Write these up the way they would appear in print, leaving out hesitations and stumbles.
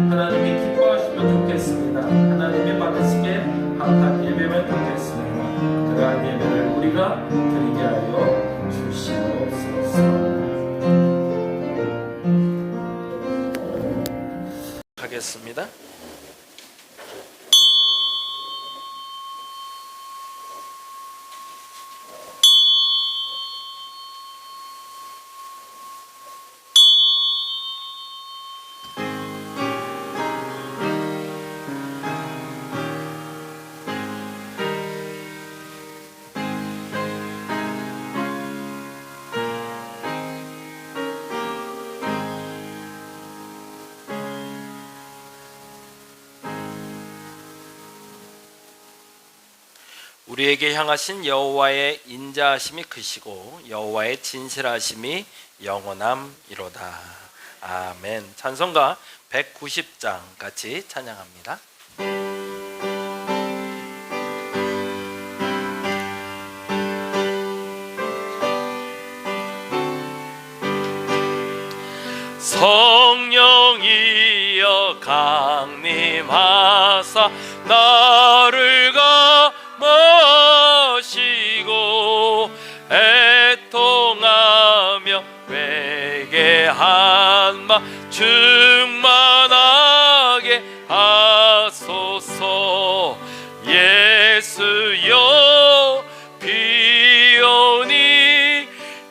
하나님이 기뻐하시면 좋겠습니다. 하나님이 받으시기에 합한 예배만 드리겠습니다. 기도하겠습니다. 우리에게 향하신 여호와의 인자하심이 크시고 여호와의 진실하심이 영원함이로다. 아멘. 찬송가 190장 같이 찬양합니다. 성령이여 강림하사 나를 감하시고 애통하며 회개한 마 충만하게 하소서. 예수여 비오니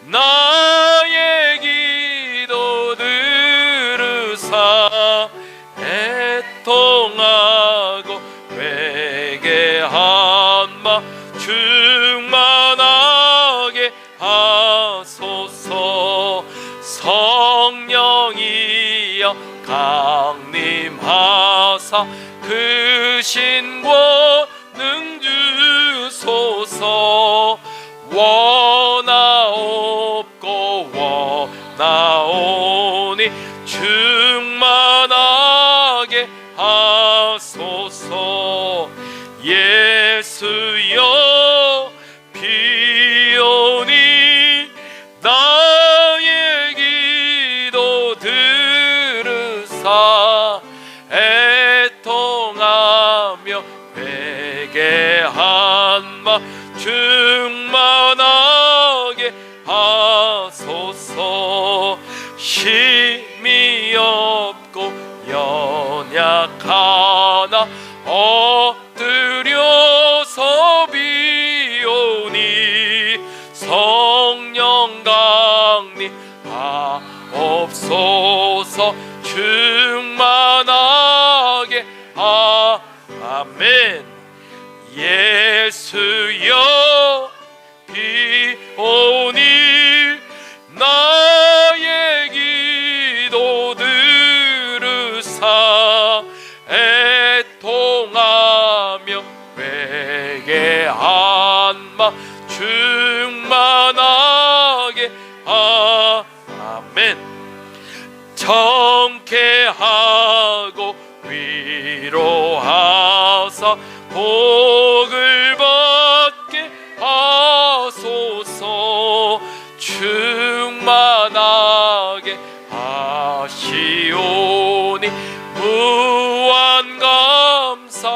나의 기도 들으사 애통하고 회개한 마 충만하게 하소서. 성령이여 강림하사 그 신권능 주소서. 원하옵고 원하오니 충만하게 하소서. 예수여 비오니 나의 기도 들으사 애통하며 회개한 마 충만하게 하소서. 힘이 없고 연약하나 엎드려서 비오니 성령 강림하옵소서. 충만하게 아멘. 예수여 비오니 나의 기도 들으사 애통하며 회개한 마 충만하게 아멘. 정케하고 위로하사 복을 받게 하소서. 충만하게 하시오니 무한 감사합니다.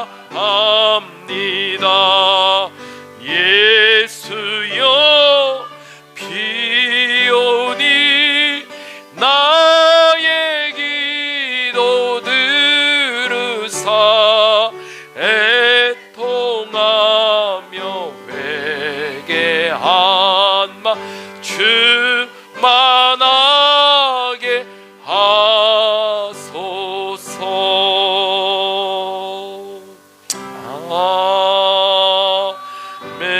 예수여 비오니 나의 기도 들으사 애통하며 회개한 마 충만하게 하소서. 아멘.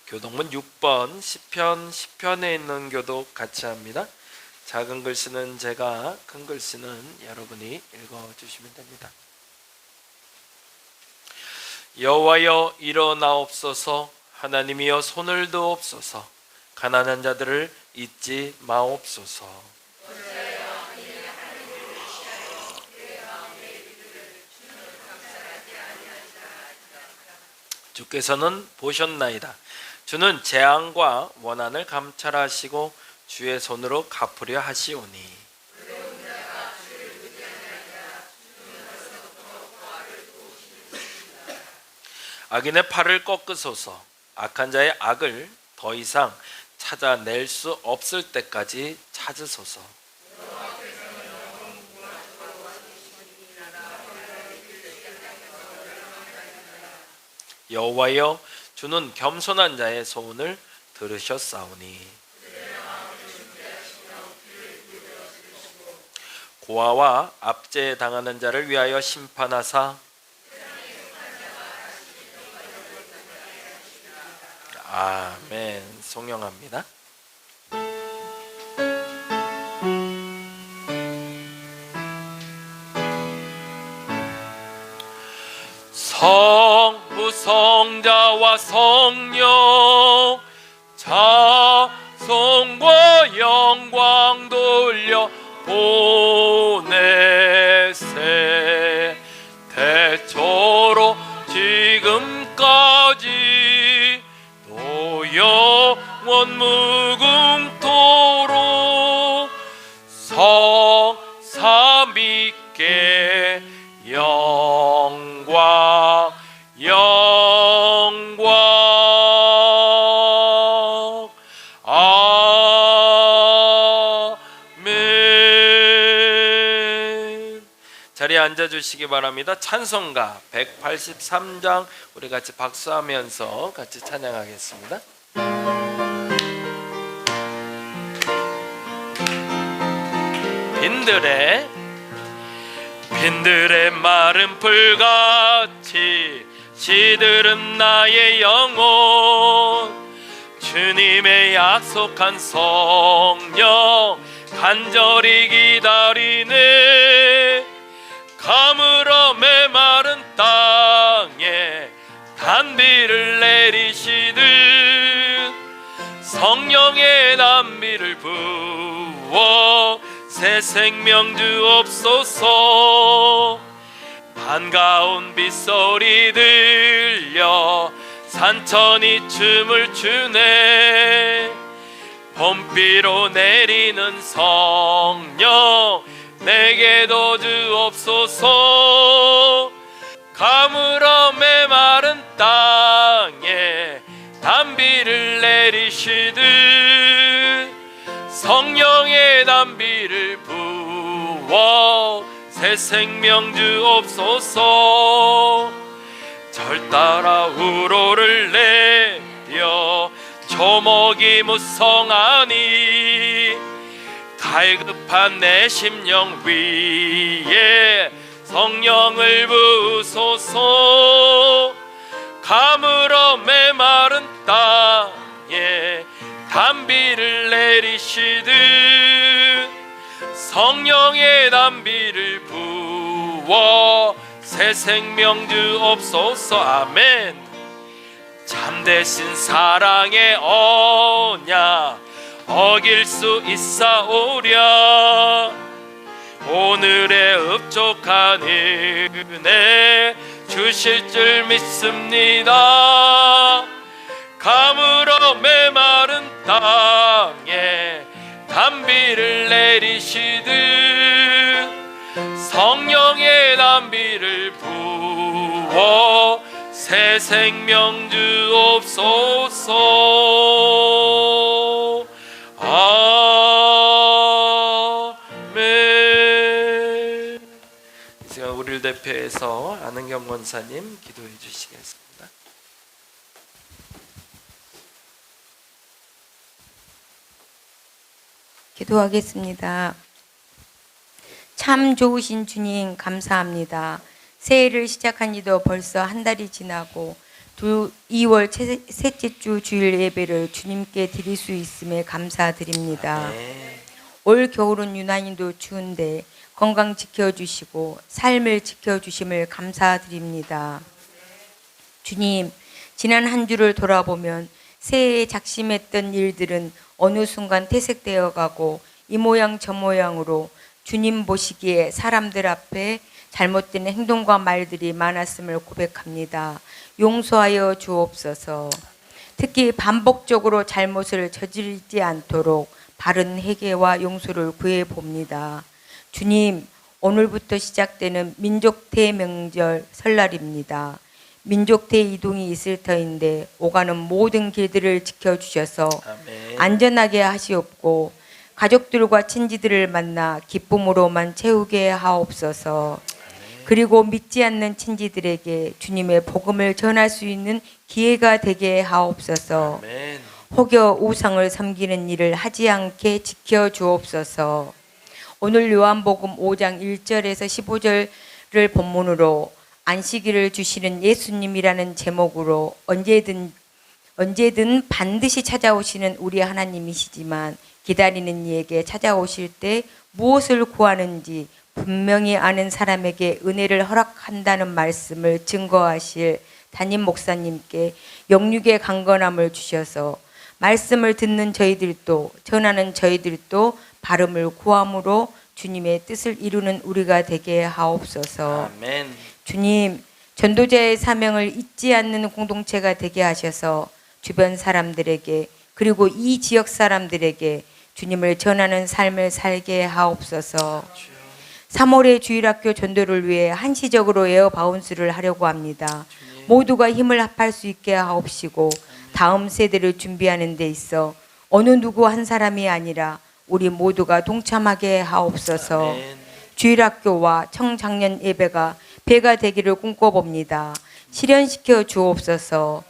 교독문 6번 시편에 있는 교독 같이 합니다. 작은 글씨는 제가, 큰 글씨는 여러분이 읽어주시면 됩니다. 여호와여 일어나옵소서. 하나님이여 손을 드옵소서. 가난한 자들을 잊지 마옵소서. 주께서는 보셨나이다. 주는 재앙과 원한을 감찰하시고 주의 손으로 갚으려 하시오니 악인의 팔을 꺾으소서. 악한 자의 악을 더 이상 찾아낼 수 없을 때까지 찾으소서. 여호와여 주는 겸손한 자의 소원을 들으셨사오니 고아와 압제에 당하는 자를 위하여 심판하사 아멘. 송영합니다. 성부 성자와 성령 자손과 영광 돌려 보내세 대초로 지금까지 또 영원 무궁토록 성삼위께 영광 아멘. 자리에 앉아주시기 바랍니다. 찬송가 183장 우리 같이 박수하면서 같이 찬양하겠습니다. 빈들의 마른 풀같이 시들은 나의 영혼 주님의 약속한 성령 간절히 기다리네 가물어 메마른 땅에 단비를 내리시듯 성령의 단비를 부어 새 생명 주옵소서 반가운 빗소리 들려 산천이 춤을 추네 봄비로 내리는 성령 내게도 주옵소서 가물어 메마른 땅에 단비를 내리시듯 성령의 단비를 부어 새 생명 주옵소서 절 따라 우로를 내려 조목이 무성하니 갈급한 내 심령 위에 성령을 부으소서 가물어 메마른 땅에 단비를 내리시듯 성령의 단비를 부어 새 생명 주옵소서 아멘. 참되신 사랑의 언약 어길 수 있사오랴 오늘의 흡족한 은혜 주실 줄 믿습니다. 가물어 메마른 땅에 단비를 내리시듯 성령의 단비를 부어 새 생명 주옵소서 아멘. 이 시간 우리를 대표해서 안은경 권사님 기도해 주시겠습니다. 기도하겠습니다. 참 좋으신 주님 감사합니다. 새해를 시작한 지도 벌써 한 달이 지나고 2월 셋째 주 주일 예배를 주님께 드릴 수 있음에 감사드립니다. 올 겨울은 유난히도 추운데 건강 지켜주시고 삶을 지켜주심을 감사드립니다. 주님, 지난 한 주를 돌아보면 새해에 작심했던 일들은 어느 순간 퇴색되어 가고 이 모양 저 모양으로 주님 보시기에 사람들 앞에 잘못된 행동과 말들이 많았음을 고백합니다. 용서하여 주옵소서. 특히 반복적으로 잘못을 저지르지 않도록 바른 회개와 용서를 구해 봅니다. 주님, 오늘부터 시작되는 민족 대명절 설날입니다. 민족 대이동이 있을 터인데 오가는 모든 길들을 지켜주셔서 아멘. 안전하게 하시옵고 가족들과 친지들을 만나 기쁨으로만 채우게 하옵소서. 그리고 믿지 않는 친지들에게 주님의 복음을 전할 수 있는 기회가 되게 하옵소서. 아멘. 혹여 우상을 섬기는 일을 하지 않게 지켜 주옵소서. 오늘 요한복음 5장 1절에서 15절을 본문으로 안식일을 주시는 예수님이라는 제목으로 언제든 반드시 찾아오시는 우리 하나님이시지만 기다리는 이에게 찾아오실 때 무엇을 구하는지 분명히 아는 사람에게 은혜를 허락한다는 말씀을 증거하실 담임 목사님께 영육의 강건함을 주셔서 말씀을 듣는 저희들도 전하는 저희들도 발음을 구함으로 주님의 뜻을 이루는 우리가 되게 하옵소서. 아멘. 주님, 전도자의 사명을 잊지 않는 공동체가 되게 하셔서 주변 사람들에게 그리고 이 지역 사람들에게 주님을 전하는 삶을 살게 하옵소서. 3월에 주일학교 전도를 위해 한시적으로 에어 바운스를 하려고 합니다. 모두가 힘을 합할 수 있게 하옵시고 다음 세대를 준비하는 데 있어 어느 누구 한 사람이 아니라 우리 모두가 동참하게 하옵소서. 아멘. 주일학교와 청장년 예배가 배가 되기를 꿈꿔봅니다. 실현시켜 주옵소서.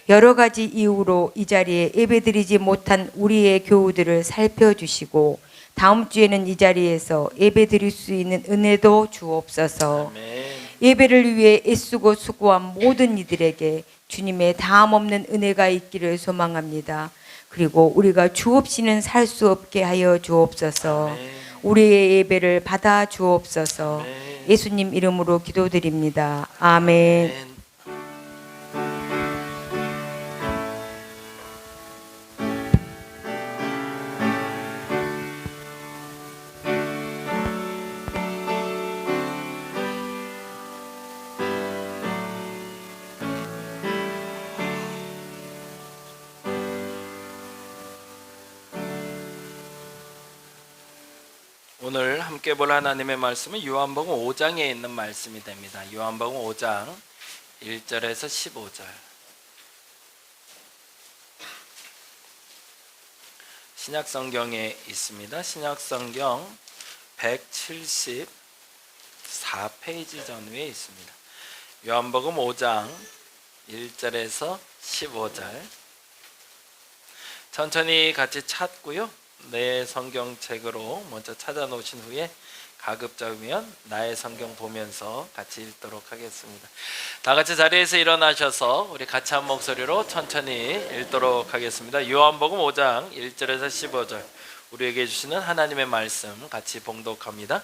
여러 가지 이유로 이 자리에 예배드리지 못한 우리의 교우들을 살펴주시고 다음 주에는 이 자리에서 예배드릴 수 있는 은혜도 주옵소서. 아멘. 예배를 위해 애쓰고 수고한 모든 이들에게 주님의 다함 없는 은혜가 있기를 소망합니다. 그리고 우리가 주 없이는 살 수 없게 하여 주옵소서. 아멘. 우리의 예배를 받아 주옵소서. 아멘. 예수님 이름으로 기도드립니다. 아멘. 아멘. 오늘 함께 볼 하나님의 말씀은 요한복음 5장에 있는 말씀이 됩니다. 요한복음 5장 1절에서 15절. 신약성경에 있습니다. 신약성경 174페이지 전후에 있습니다. 요한복음 5장 1절에서 15절. 천천히 같이 찾고요. 내 성경책으로 먼저 찾아 놓으신 후에 가급적이면 나의 성경 보면서 같이 읽도록 하겠습니다. 다 같이 자리에서 일어나셔서 우리 같이 한 목소리로 천천히 읽도록 하겠습니다. 요한복음 5장 1절에서 15절 우리에게 주시는 하나님의 말씀 같이 봉독합니다.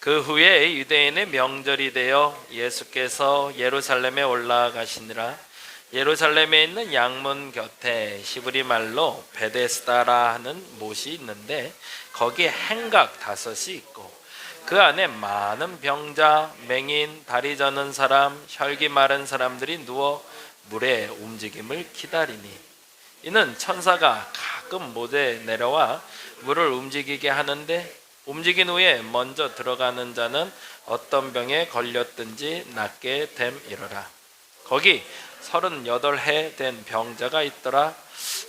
그 후에 유대인의 명절이 되어 예수께서 예루살렘에 올라가시니라. 예루살렘에 있는 양문 곁에 히브리 말로 베데스다라 하는 못이 있는데 거기에 행각 5이 있고 그 안에 많은 병자, 맹인, 다리 저는 사람, 혈기 마른 사람들이 누워 물의 움직임을 기다리니 이는 천사가 가끔 못에 내려와 물을 움직이게 하는데 움직인 후에 먼저 들어가는 자는 어떤 병에 걸렸든지 낫게 됨이로라. 거기 38해 된 병자가 있더라.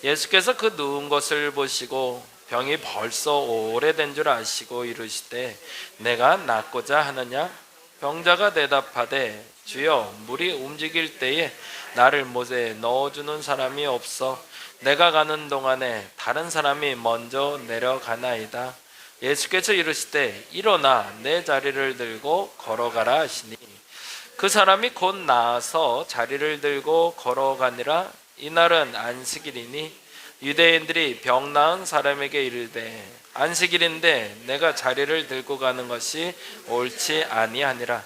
예수께서 그 누운 것을 보시고 병이 벌써 오래된 줄 아시고 이르시되 내가 낫고자 하느냐? 병자가 대답하되 주여 물이 움직일 때에 나를 못에 넣어주는 사람이 없어 내가 가는 동안에 다른 사람이 먼저 내려가나이다. 예수께서 이르시되 일어나 내 자리를 들고 걸어가라 하시니 그 사람이 곧 나아서 자리를 들고 걸어가니라. 이날은 안식일이니 유대인들이 병 나은 사람에게 이르되 안식일인데 내가 자리를 들고 가는 것이 옳지 아니하니라.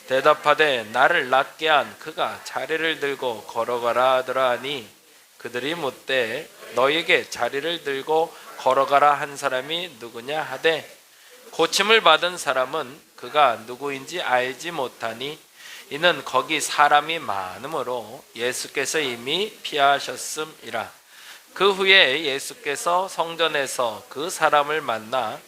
대답하되 나를 낫게 한 그가 자리를 들고 걸어가라 하더라 하니 그들이 묻되 너에게 자리를 들고 걸어가라 한 사람이 누구냐 하되 고침을 받은 사람은 그가 누구인지 알지 못하니 이는 거기 사람이 많으므로 예수께서 이미 피하셨음이라. 그 후에 예수께서 성전에서 그 사람을 만나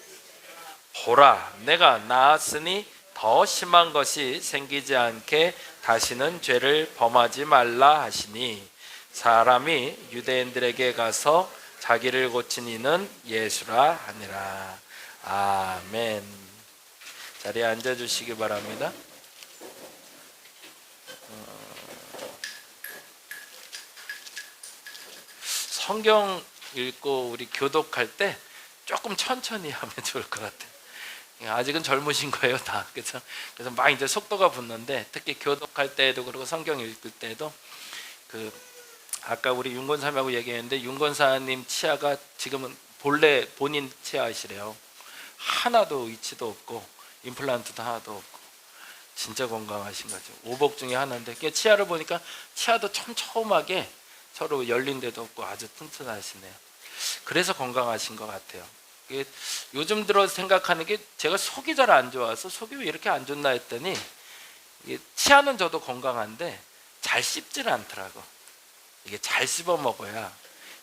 보라 내가 나았으니 더 심한 것이 생기지 않게 다시는 죄를 범하지 말라 하시니 사람이 유대인들에게 가서 자기를 고친 이는 예수라 하니라. 아멘. 자리에 앉아주시기 바랍니다. 성경 읽고 우리 교독할 때 조금 천천히 하면 좋을 것 같아요. 아직은 젊으신 거예요, 다. 그래서 막 이제 속도가 붙는데, 특히 교독할 때에도 그리고 성경 읽을 때도 아까 우리 윤 권사님하고 얘기했는데, 윤 권사님 치아가 지금은 본래 본인 치아이시래요. 하나도 위치도 없고 임플란트도 하나도 없고 진짜 건강하신 거죠. 오복 중에 하나인데, 치아를 보니까 치아도 촘촘하게 서로 열린 데도 없고 아주 튼튼하시네요. 그래서 건강하신 것 같아요. 요즘 들어 생각하는 게, 제가 속이 잘 안 좋아서 속이 왜 이렇게 안 좋나 했더니, 치아는 저도 건강한데 잘 씹질 않더라고. 이게 잘 씹어 먹어야,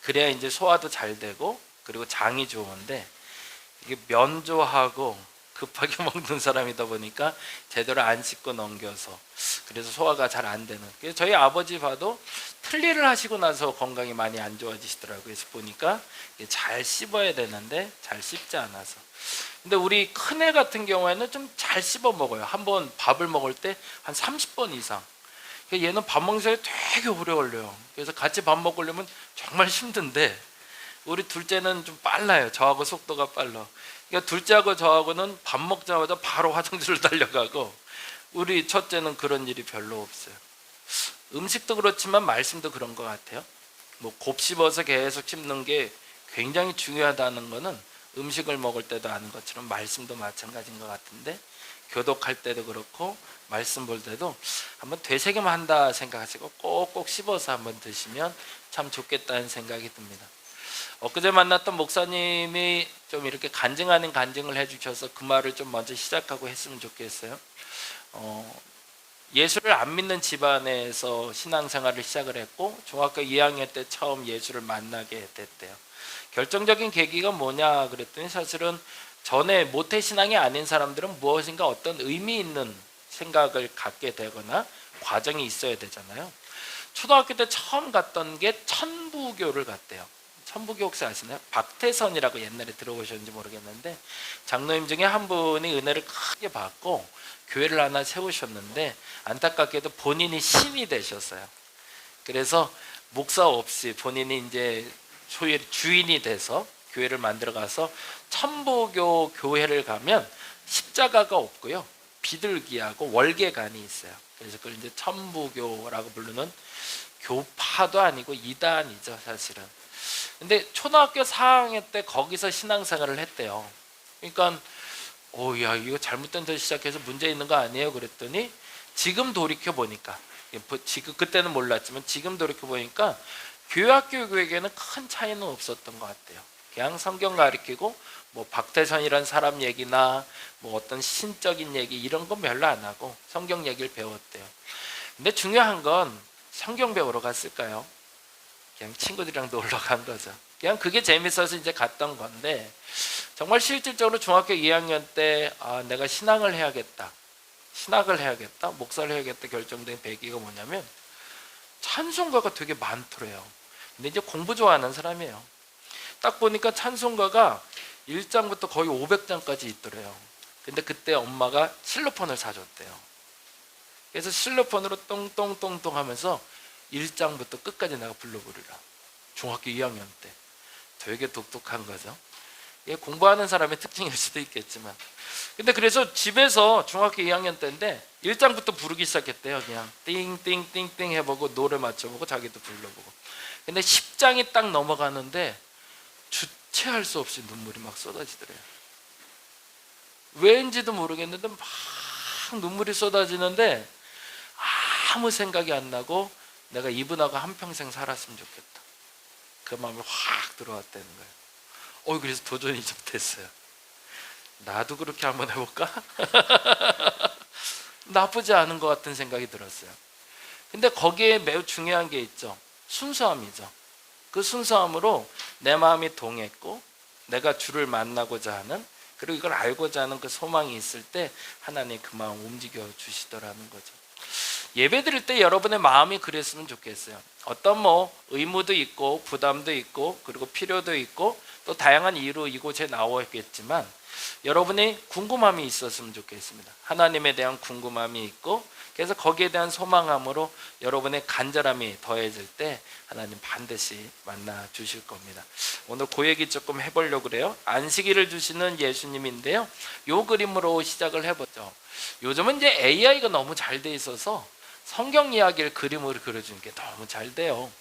그래야 이제 소화도 잘 되고 그리고 장이 좋은데, 이게 면조하고 급하게 먹는 사람이다 보니까 제대로 안 씹고 넘겨서 그래서 소화가 잘 안 되는. 그래서 저희 아버지 봐도 틀니를 하시고 나서 건강이 많이 안 좋아지시더라고요. 그래서 보니까 잘 씹어야 되는데 잘 씹지 않아서. 근데 우리 큰애 같은 경우에는 좀 잘 씹어 먹어요. 한번 밥을 먹을 때 한 30번 이상. 얘는 밥 먹는 사이에 되게 오래 걸려요. 그래서 같이 밥 먹으려면 정말 힘든데, 우리 둘째는 좀 빨라요. 저하고 속도가 빨라. 그러니까 둘째하고 저하고는 밥 먹자마자 바로 화장실을 달려가고, 우리 첫째는 그런 일이 별로 없어요. 음식도 그렇지만 말씀도 그런 것 같아요. 곱씹어서 계속 씹는 게 굉장히 중요하다는 거는 음식을 먹을 때도 아는 것처럼 말씀도 마찬가지인 것 같은데, 교독할 때도 그렇고 말씀 볼 때도 한번 되새김 한다 생각하시고 꼭꼭 씹어서 한번 드시면 참 좋겠다는 생각이 듭니다. 엊그제 만났던 목사님이 좀 이렇게 간증 아닌 간증을 해주셔서 그 말을 좀 먼저 시작하고 했으면 좋겠어요. 예수를 안 믿는 집안에서 신앙생활을 시작을 했고, 중학교 2학년 때 처음 예수를 만나게 됐대요. 결정적인 계기가 뭐냐 그랬더니, 사실은 전에 모태신앙이 아닌 사람들은 무엇인가 어떤 의미 있는 생각을 갖게 되거나 과정이 있어야 되잖아요. 초등학교 때 처음 갔던 게 천부교를 갔대요. 천부교 혹시 아시나요? 박태선이라고 옛날에 들어보셨는지 모르겠는데, 장로님 중에 한 분이 은혜를 크게 받고 교회를 하나 세우셨는데, 안타깝게도 본인이 신이 되셨어요. 그래서 목사 없이 본인이 이제 소위 주인이 돼서 교회를 만들어 가서, 천부교 교회를 가면 십자가가 없고요, 비둘기하고 월계관이 있어요. 그래서 그걸 이제 천부교라고 부르는, 교파도 아니고 이단이죠, 사실은. 근데 초등학교 4학년 때 거기서 신앙생활을 했대요. 그러니까 야, 이거 잘못된 데서 시작해서 문제 있는 거 아니에요? 그랬더니, 지금 돌이켜 보니까, 지금 그때는 몰랐지만 지금 돌이켜 보니까 교회학교 교육에는 큰 차이는 없었던 것 같아요. 그냥 성경 가르치고 박태선이란 사람 얘기나 어떤 신적인 얘기 이런 건 별로 안 하고 성경 얘기를 배웠대요. 근데 중요한 건, 성경 배우러 갔을까요? 그냥 친구들이랑 놀러 간 거죠. 그냥 그게 재밌어서 이제 갔던 건데, 정말 실질적으로 중학교 2학년 때 내가 신앙을 해야겠다, 목사를 해야겠다 결정된 계기가 뭐냐면, 찬송가가 되게 많더래요. 근데 이제 공부 좋아하는 사람이에요. 딱 보니까 찬송가가 1장부터 거의 500장까지 있더래요. 근데 그때 엄마가 실로폰을 사줬대요. 그래서 실로폰으로 똥똥똥똥 하면서 1장부터 끝까지 내가 불러부르라. 중학교 2학년 때. 되게 독특한 거죠. 이게 공부하는 사람의 특징일 수도 있겠지만, 근데 그래서 집에서 중학교 2학년 때인데 1장부터 부르기 시작했대요. 그냥 띵띵띵띵 해보고 노래 맞춰보고 자기도 불러보고. 근데 10장이 딱 넘어가는데 주체할 수 없이 눈물이 막 쏟아지더래요. 왜인지도 모르겠는데 막 눈물이 쏟아지는데 아무 생각이 안 나고, 내가 이분하고 한평생 살았으면 좋겠다, 그 마음이 확 들어왔다는 거예요. 그래서 도전이 좀 됐어요. 나도 그렇게 한번 해볼까? 나쁘지 않은 것 같은 생각이 들었어요. 근데 거기에 매우 중요한 게 있죠. 순수함이죠. 그 순수함으로 내 마음이 동했고, 내가 주를 만나고자 하는, 그리고 이걸 알고자 하는 그 소망이 있을 때 하나님 그 마음 움직여 주시더라는 거죠. 예배 드릴 때 여러분의 마음이 그랬으면 좋겠어요. 어떤 의무도 있고 부담도 있고 그리고 필요도 있고 또 다양한 이유로 이곳에 나오겠지만, 여러분의 궁금함이 있었으면 좋겠습니다. 하나님에 대한 궁금함이 있고, 그래서 거기에 대한 소망함으로 여러분의 간절함이 더해질 때 하나님 반드시 만나 주실 겁니다. 오늘 그 얘기 조금 해보려고 그래요. 안식일을 주시는 예수님인데요, 요 그림으로 시작을 해보죠. 요즘은 이제 AI가 너무 잘 돼 있어서 성경 이야기를 그림으로 그려주는 게 너무 잘 돼요.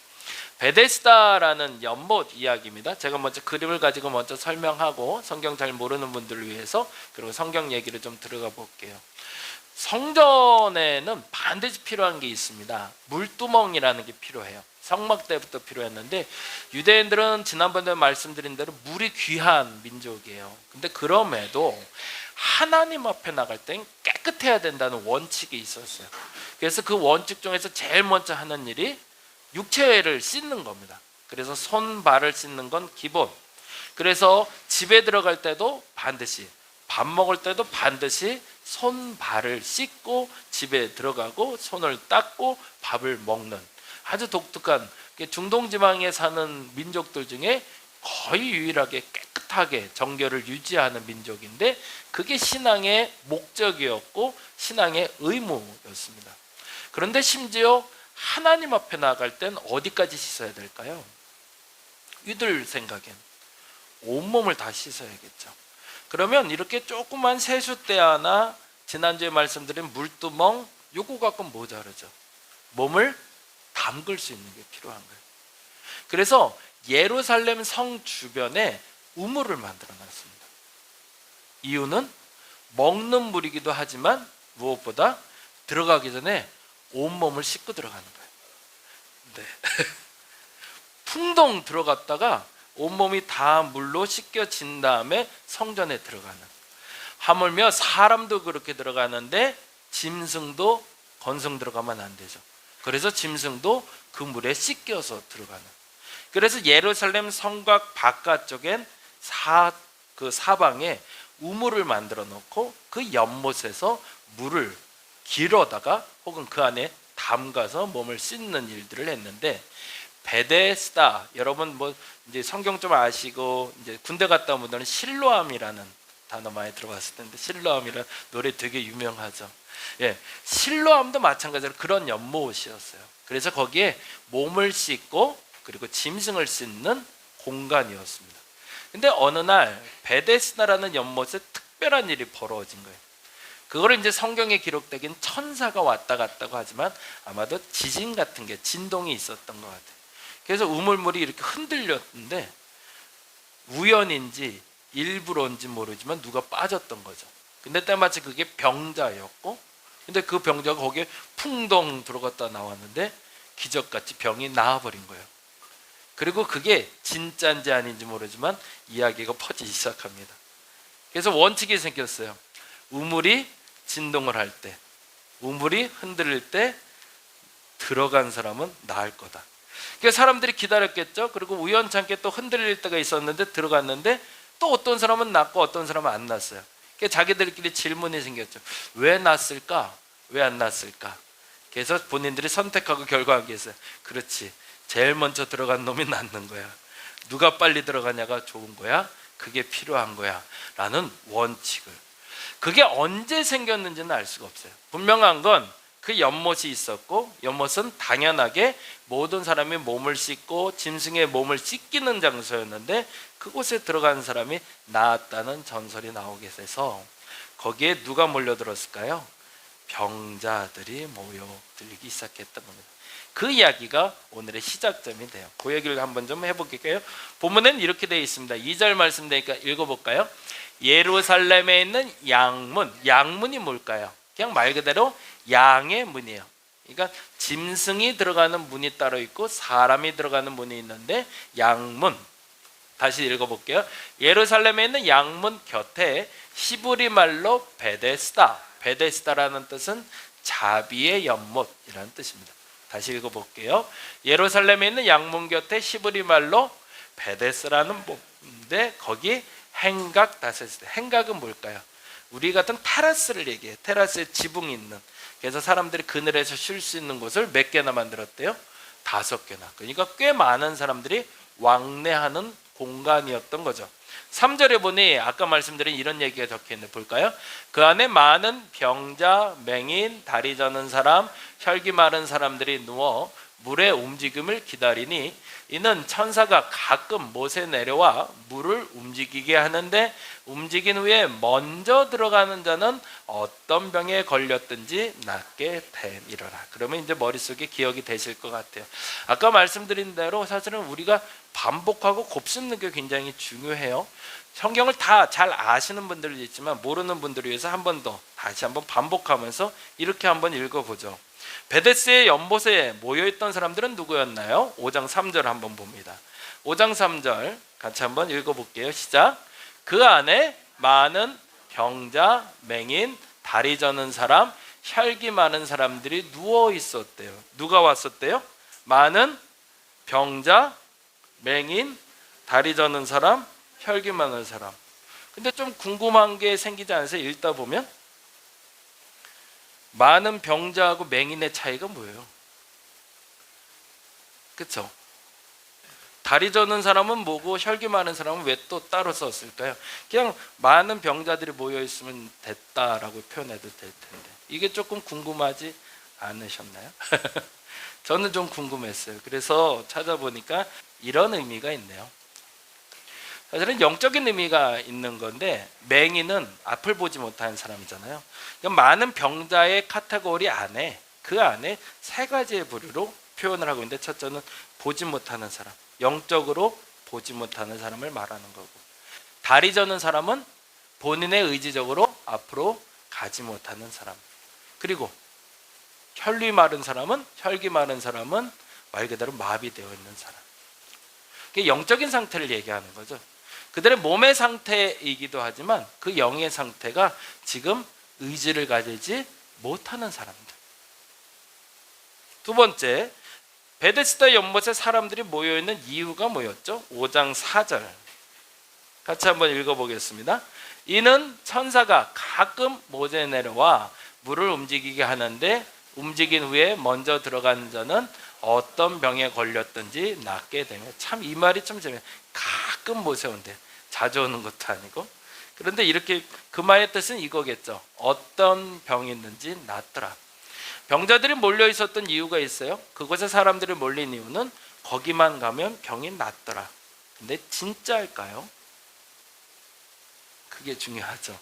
베데스다라는 연못 이야기입니다. 제가 먼저 그림을 가지고 먼저 설명하고 성경 잘 모르는 분들을 위해서, 그리고 성경 얘기를 좀 들어가 볼게요. 성전에는 반드시 필요한 게 있습니다. 물두멍이라는 게 필요해요. 성막 때부터 필요했는데, 유대인들은 지난번에 말씀드린 대로 물이 귀한 민족이에요. 근데 그럼에도 하나님 앞에 나갈 땐 깨끗해야 된다는 원칙이 있었어요. 그래서 그 원칙 중에서 제일 먼저 하는 일이 육체를 씻는 겁니다. 그래서 손, 발을 씻는 건 기본. 그래서 집에 들어갈 때도 반드시, 밥 먹을 때도 반드시 손, 발을 씻고 집에 들어가고 손을 닦고 밥을 먹는 아주 독특한, 중동지방에 사는 민족들 중에 거의 유일하게 깨끗하게 정결을 유지하는 민족인데, 그게 신앙의 목적이었고 신앙의 의무였습니다. 그런데 심지어 하나님 앞에 나갈 땐 어디까지 씻어야 될까요? 이들 생각엔 온몸을 다 씻어야겠죠. 그러면 이렇게 조그만 세숫대 하나, 지난주에 말씀드린 물두멍, 요거 갖고는 모자르죠. 몸을 담글 수 있는 게 필요한 거예요. 그래서 예루살렘 성 주변에 우물을 만들어 놨습니다. 이유는 먹는 물이기도 하지만 무엇보다 들어가기 전에 온몸을 씻고 들어가는 거예요. 네. 풍덩 들어갔다가 온몸이 다 물로 씻겨진 다음에 성전에 들어가는, 하물며 사람도 그렇게 들어가는데 짐승도 건성 들어가면 안 되죠. 그래서 짐승도 그 물에 씻겨서 들어가는. 그래서 예루살렘 성곽 바깥쪽엔 그 사방에 우물을 만들어 놓고 그 연못에서 물을 길어다가 혹은 그 안에 담가서 몸을 씻는 일들을 했는데, 베데스다, 여러분 뭐 이제 성경 좀 아시고 이제 군대 갔다 온 분들은 실로암이라는 단어 많이 들어봤을 텐데, 실로암이라는 노래 되게 유명하죠. 예, 실로암도 마찬가지로 그런 연못이었어요. 그래서 거기에 몸을 씻고 그리고 짐승을 씻는 공간이었습니다. 근데 어느 날 베데스다라는 연못에 특별한 일이 벌어진 거예요. 그거를 이제 성경에 기록되긴 천사가 왔다 갔다고 하지만 아마도 지진 같은 게, 진동이 있었던 것 같아요. 그래서 우물물이 이렇게 흔들렸는데 우연인지 일부러인지 모르지만 누가 빠졌던 거죠. 근데 때마치 그게 병자였고, 근데 그 병자가 거기에 풍덩 들어갔다 나왔는데 기적같이 병이 나아버린 거예요. 그리고 그게 진짜인지 아닌지 모르지만 이야기가 퍼지기 시작합니다. 그래서 원칙이 생겼어요. 우물이 진동을 할 때, 우물이 흔들릴 때 들어간 사람은 나을 거다. 그래서 사람들이 기다렸겠죠. 그리고 우연찮게 또 흔들릴 때가 있었는데 들어갔는데 또 어떤 사람은 낫고 어떤 사람은 안 낫어요. 그래서 자기들끼리 질문이 생겼죠. 왜 낫을까? 왜 안 낫을까? 그래서 본인들이 선택하고 결과한 게 있어요. 그렇지, 제일 먼저 들어간 놈이 낫는 거야. 누가 빨리 들어가냐가 좋은 거야. 그게 필요한 거야 라는 원칙을. 그게 언제 생겼는지는 알 수가 없어요. 분명한 건 그 연못이 있었고, 연못은 당연하게 모든 사람이 몸을 씻고 짐승의 몸을 씻기는 장소였는데, 그곳에 들어간 사람이 나았다는 전설이 나오게 돼서 거기에 누가 몰려들었을까요? 병자들이 모여들기 시작했던 겁니다. 그 이야기가 오늘의 시작점이 돼요. 그 얘기를 한번 좀 해볼게요. 본문에는 이렇게 되어 있습니다. 2절 말씀되니까 읽어볼까요? 예루살렘에 있는 양문, 양문이 뭘까요? 그냥 말 그대로 양의 문이에요. 그러니까 짐승이 들어가는 문이 따로 있고 사람이 들어가는 문이 있는데, 양문, 다시 읽어볼게요. 예루살렘에 있는 양문 곁에 히브리 말로 베데스다, 베데스다라는 뜻은 자비의 연못이라는 뜻입니다. 다시 읽어볼게요. 예루살렘에 있는 양문 곁에 히브리 말로 베데스라는 곳인데, 거기 행각 다세스. 행각은 뭘까요? 우리 같은 테라스를 얘기해요. 테라스에 지붕이 있는. 그래서 사람들이 그늘에서 쉴 수 있는 곳을 몇 개나 만들었대요? 5개나. 그러니까 꽤 많은 사람들이 왕래하는 공간이었던 거죠. 3절에 보니 아까 말씀드린 이런 얘기가 적혀있는데 볼까요? 그 안에 많은 병자, 맹인, 다리 저는 사람, 혈기 마른 사람들이 누워 물의 움직임을 기다리니 이는 천사가 가끔 못에 내려와 물을 움직이게 하는데 움직인 후에 먼저 들어가는 자는 어떤 병에 걸렸든지 낫게 됨이러라. 그러면 이제 머릿속에 기억이 되실 것 같아요. 아까 말씀드린 대로 사실은 우리가 반복하고 곱씹는 게 굉장히 중요해요. 성경을 다 잘 아시는 분들도 있지만 모르는 분들을 위해서 한 번 더 다시 한번 반복하면서 이렇게 한번 읽어보죠. 베데스의 연못에 모여있던 사람들은 누구였나요? 5장 3절 한번 봅니다. 5장 3절 같이 한번 읽어볼게요. 시작. 그 안에 많은 병자, 맹인, 다리 저는 사람, 혈기 많은 사람들이 누워 있었대요. 누가 왔었대요? 많은 병자, 맹인, 다리 저는 사람, 혈기 많은 사람. 근데 좀 궁금한 게 생기지 않으세요? 읽다 보면 많은 병자하고 맹인의 차이가 뭐예요? 그렇죠? 다리 저는 사람은 뭐고 혈기 많은 사람은 왜 또 따로 썼을까요? 그냥 많은 병자들이 모여 있으면 됐다라고 표현해도 될 텐데 이게 조금 궁금하지 않으셨나요? 저는 좀 궁금했어요. 그래서 찾아보니까 이런 의미가 있네요. 사실은 영적인 의미가 있는 건데 맹인은 앞을 보지 못하는 사람이잖아요. 그러니까 많은 병자의 카테고리 안에 그 안에 세 가지의 부류로 표현을 하고 있는데 첫째는 보지 못하는 사람, 영적으로 보지 못하는 사람을 말하는 거고 다리 저는 사람은 본인의 의지적으로 앞으로 가지 못하는 사람 그리고 혈기 마른 사람은 말 그대로 마비되어 있는 사람. 그게 영적인 상태를 얘기하는 거죠. 그들의 몸의 상태이기도 하지만 그 영의 상태가 지금 의지를 가지지 못하는 사람들. 두 번째, 베데스다 연못에 사람들이 모여있는 이유가 뭐였죠? 5장 4절 같이 한번 읽어보겠습니다. 이는 천사가 가끔 못에 내려와 물을 움직이게 하는데 움직인 후에 먼저 들어가는 자는 어떤 병에 걸렸든지 낫게 되며 참 이 말이 좀 재미있어요. 가끔 못에 온대. 자주 오는 것도 아니고 그런데 이렇게 그 말의 뜻은 이거겠죠. 어떤 병이 있는지 낫더라. 병자들이 몰려 있었던 이유가 있어요. 그곳에 사람들이 몰린 이유는 거기만 가면 병이 낫더라. 근데 진짜일까요? 그게 중요하죠.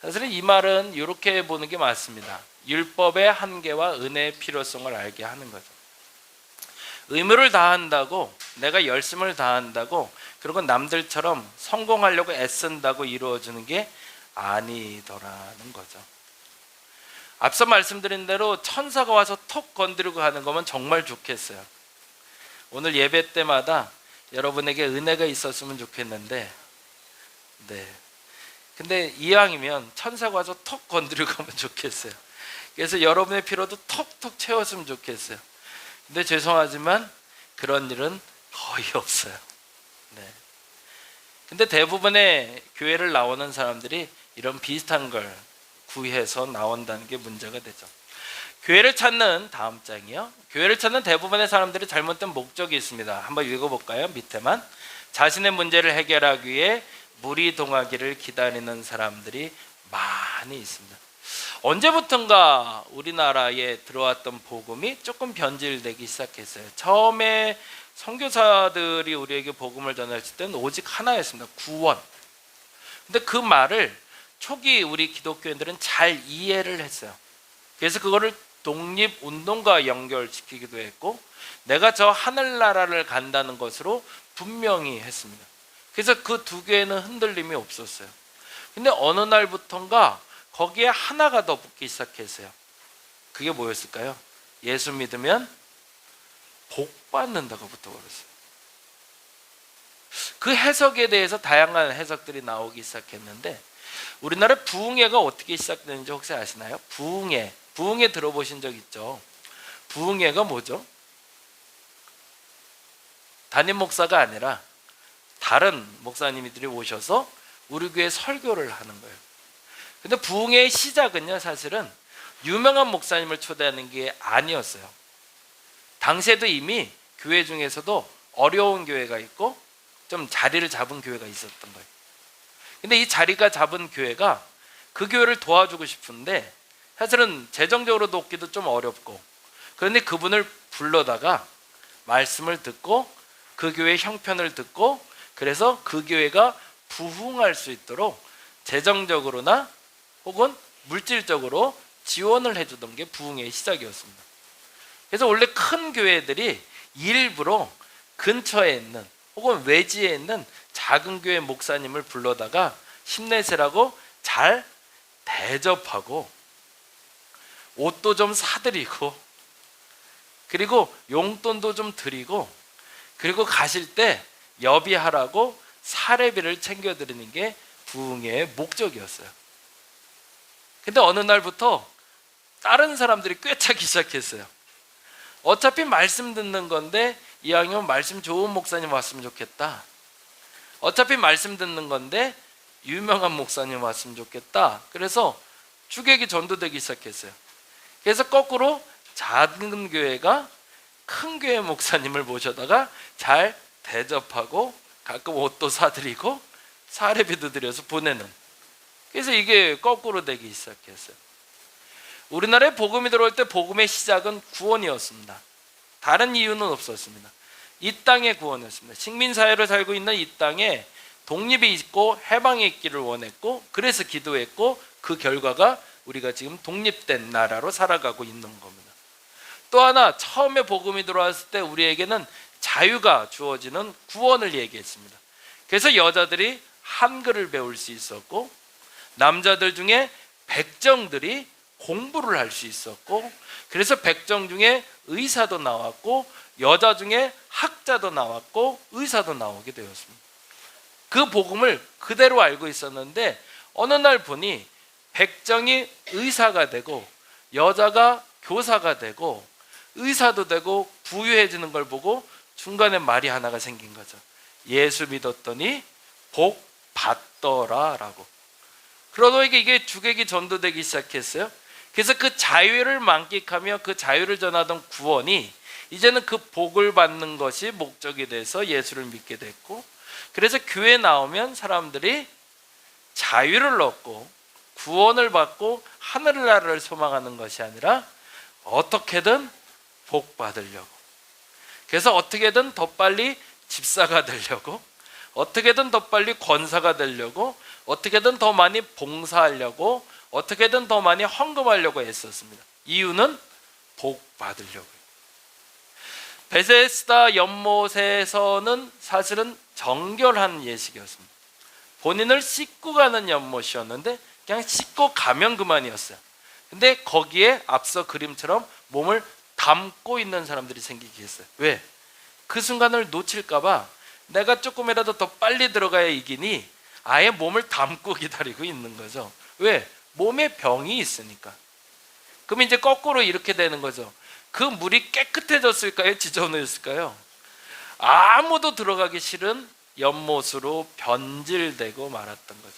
사실은 이 말은 이렇게 보는 게 맞습니다. 율법의 한계와 은혜의 필요성을 알게 하는 거죠. 의무를 다한다고 내가 열심을 다한다고 그리고 남들처럼 성공하려고 애쓴다고 이루어지는 게 아니더라는 거죠. 앞서 말씀드린 대로 천사가 와서 톡 건드리고 가는 거면 정말 좋겠어요. 오늘 예배 때마다 여러분에게 은혜가 있었으면 좋겠는데 근데 이왕이면 천사가 와서 톡 건드리고 가면 좋겠어요. 그래서 여러분의 피로도 톡톡 채웠으면 좋겠어요. 근데 죄송하지만 그런 일은 거의 없어요. 근데 대부분의 교회를 나오는 사람들이 이런 비슷한 걸 구해서 나온다는 게 문제가 되죠. 교회를 찾는 다음 장이요. 교회를 찾는 대부분의 사람들이 잘못된 목적이 있습니다. 한번 읽어볼까요? 밑에만. 자신의 문제를 해결하기 위해 물이 동하기를 기다리는 사람들이 많이 있습니다. 언제부턴가 우리나라에 들어왔던 복음이 조금 변질되기 시작했어요. 처음에 선교사들이 우리에게 복음을 전했을 때는 오직 하나였습니다. 구원. 근데 그 말을 초기 우리 기독교인들은 잘 이해를 했어요. 그래서 그거를 독립운동과 연결시키기도 했고 내가 저 하늘나라를 간다는 것으로 분명히 했습니다. 그래서 그 두 개는 흔들림이 없었어요. 근데 어느 날부턴가 거기에 하나가 더 붙기 시작했어요. 그게 뭐였을까요? 예수 믿으면 복 받는다고 붙어버렸어요. 그 해석에 대해서 다양한 해석들이 나오기 시작했는데 우리나라 부흥회가 어떻게 시작되는지 혹시 아시나요? 부흥회 들어보신 적 있죠? 부흥회가 뭐죠? 담임 목사가 아니라 다른 목사님들이 오셔서 우리 교회 설교를 하는 거예요. 근데 부흥회의 시작은요, 사실은 유명한 목사님을 초대하는 게 아니었어요. 당시에도 이미 교회 중에서도 어려운 교회가 있고 좀 자리를 잡은 교회가 있었던 거예요. 근데 이 자리가 잡은 교회가 그 교회를 도와주고 싶은데 사실은 재정적으로 돕기도 좀 어렵고, 그런데 그분을 불러다가 말씀을 듣고 그 교회의 형편을 듣고, 그래서 그 교회가 부흥할 수 있도록 재정적으로나 혹은 물질적으로 지원을 해주던 게 부흥의 시작이었습니다. 그래서 원래 큰 교회들이 일부러 근처에 있는 혹은 외지에 있는 작은 교회 목사님을 불러다가 힘내세라고 잘 대접하고 옷도 좀 사드리고 그리고 용돈도 좀 드리고 그리고 가실 때 여비하라고 사례비를 챙겨드리는 게 부흥의 목적이었어요. 근데 어느 날부터 다른 사람들이 꿰차기 시작했어요. 어차피 말씀 듣는 건데 이왕이면 말씀 좋은 목사님 왔으면 좋겠다. 어차피 말씀 듣는 건데 유명한 목사님 왔으면 좋겠다. 그래서 주객이 전도되기 시작했어요. 그래서 거꾸로 작은 교회가 큰 교회 목사님을 모셔다가 잘 대접하고 가끔 옷도 사드리고 사례비도 드려서 보내는, 그래서 이게 거꾸로 되기 시작했어요. 우리나라에 복음이 들어올 때 복음의 시작은 구원이었습니다. 다른 이유는 없었습니다. 이 땅의 구원이었습니다. 식민사회를 살고 있는 이 땅에 독립이 있고 해방이 있기를 원했고, 그래서 기도했고, 그 결과가 우리가 지금 독립된 나라로 살아가고 있는 겁니다. 또 하나, 처음에 복음이 들어왔을 때 우리에게는 자유가 주어지는 구원을 얘기했습니다. 그래서 여자들이 한글을 배울 수 있었고, 남자들 중에 백정들이 공부를 할 수 있었고, 그래서 백정 중에 의사도 나왔고, 여자 중에 학자도 나왔고, 의사도 나오게 되었습니다. 그 복음을 그대로 알고 있었는데 어느 날 보니 백정이 의사가 되고 여자가 교사가 되고 의사도 되고 부유해지는 걸 보고 중간에 말이 하나가 생긴 거죠. 예수 믿었더니 복 받더라 라고. 그러다 이게 주객이 전도되기 시작했어요. 그래서 그 자유를 만끽하며 그 자유를 전하던 구원이 이제는 그 복을 받는 것이 목적이 돼서 예수를 믿게 됐고, 그래서 교회 나오면 사람들이 자유를 얻고 구원을 받고 하늘나라를 소망하는 것이 아니라 어떻게든 복 받으려고, 그래서 어떻게든 더 빨리 집사가 되려고, 어떻게든 더 빨리 권사가 되려고, 어떻게든 더 많이 봉사하려고, 어떻게든 더 많이 헌금하려고 했었습니다. 이유는 복 받으려고요. 베데스다 연못에서는 사실은 정결한 예식이었습니다. 본인을 씻고 가는 연못이었는데 그냥 씻고 가면 그만이었어요. 근데 거기에 앞서 그림처럼 몸을 담고 있는 사람들이 생기게 했어요. 왜? 그 순간을 놓칠까 봐 내가 조금이라도 더 빨리 들어가야 이기니 아예 몸을 담고 기다리고 있는 거죠. 왜? 몸에 병이 있으니까. 그럼 이제 거꾸로 이렇게 되는 거죠. 그 물이 깨끗해졌을까요? 지저분해졌을까요? 아무도 들어가기 싫은 연못으로 변질되고 말았던 거죠.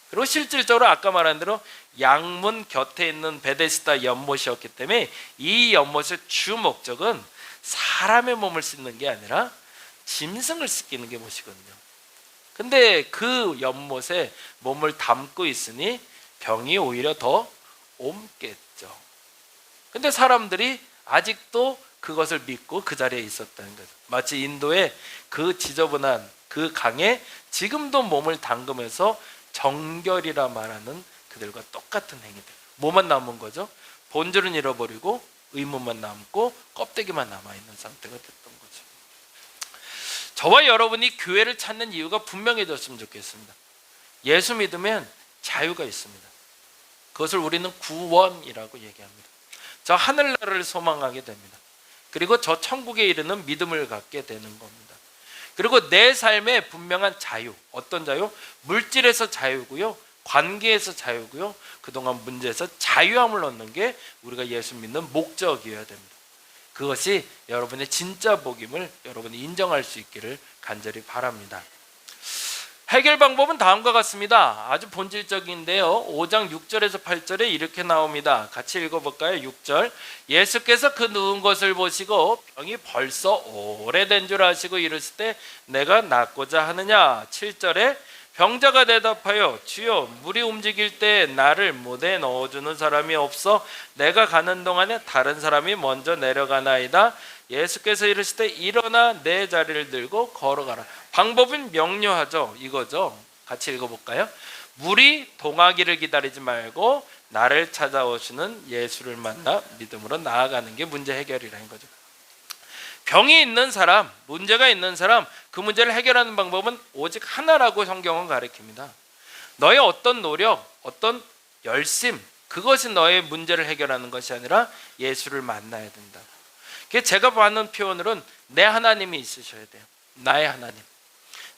그리고 실질적으로 아까 말한 대로 양문 곁에 있는 베데스다 연못이었기 때문에 이 연못의 주 목적은 사람의 몸을 씻는 게 아니라 짐승을 씻기는 게 못이거든요. 근데 그 연못에 몸을 담고 있으니 병이 오히려 더 옮겠죠. 근데 사람들이 아직도 그것을 믿고 그 자리에 있었다는 거죠. 마치 인도의 그 지저분한 그 강에 지금도 몸을 담그면서 정결이라 말하는 그들과 똑같은 행위들. 뭐만 남은 거죠? 본질은 잃어버리고 의무만 남고 껍데기만 남아있는 상태가 됐던 거죠. 저와 여러분이 교회를 찾는 이유가 분명해졌으면 좋겠습니다. 예수 믿으면 자유가 있습니다. 그것을 우리는 구원이라고 얘기합니다. 저 하늘나라를 소망하게 됩니다. 그리고 저 천국에 이르는 믿음을 갖게 되는 겁니다. 그리고 내 삶에 분명한 자유, 어떤 자유? 물질에서 자유고요, 관계에서 자유고요, 그동안 문제에서 자유함을 얻는 게 우리가 예수 믿는 목적이어야 됩니다. 그것이 여러분의 진짜 복임을 여러분이 인정할 수 있기를 간절히 바랍니다. 해결 방법은 다음과 같습니다. 아주 본질적인데요. 5장 6절에서 8절에 이렇게 나옵니다. 같이 읽어볼까요? 6절. 예수께서 그 누운 것을 보시고 병이 벌써 오래된 줄 아시고 이르실 때 내가 낫고자 하느냐. 7절에 병자가 대답하여 주여 물이 움직일 때 나를 못에 넣어주는 사람이 없어 내가 가는 동안에 다른 사람이 먼저 내려가나이다. 예수께서 이르실 때 일어나 내 자리를 들고 걸어가라. 방법은 명료하죠. 이거죠. 같이 읽어볼까요? 물이 동하기를 기다리지 말고 나를 찾아오시는 예수를 만나 믿음으로 나아가는 게 문제 해결이라는 거죠. 병이 있는 사람, 문제가 있는 사람, 그 문제를 해결하는 방법은 오직 하나라고 성경은 가르칩니다. 너의 어떤 노력, 어떤 열심, 그것이 너의 문제를 해결하는 것이 아니라 예수를 만나야 된다. 제가 받는 표현으로는 내 하나님이 있으셔야 돼요. 나의 하나님.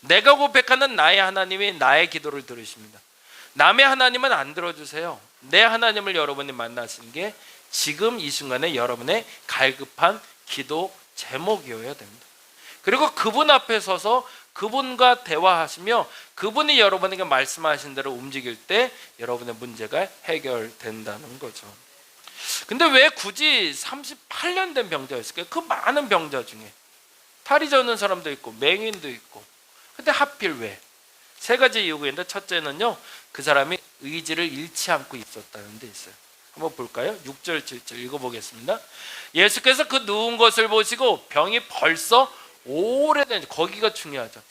내가 고백하는 나의 하나님이 나의 기도를 들으십니다. 남의 하나님은 안 들어주세요. 내 하나님을 여러분이 만나시는 게 지금 이 순간에 여러분의 갈급한 기도 제목이어야 됩니다. 그리고 그분 앞에 서서 그분과 대화하시며 그분이 여러분에게 말씀하신 대로 움직일 때 여러분의 문제가 해결된다는 거죠. 근데 왜 굳이 38년 된 병자였을까요? 그 많은 병자 중에 탈이 젖는 사람도 있고 맹인도 있고. 근데 하필 왜? 세 가지 이유가 있는데 첫째는요, 그 사람이 의지를 잃지 않고 있었다는 데 있어요. 한번 볼까요? 6절 7절 읽어보겠습니다. 예수께서 그 누운 것을 보시고 병이 벌써 오래된, 거기가 중요하죠.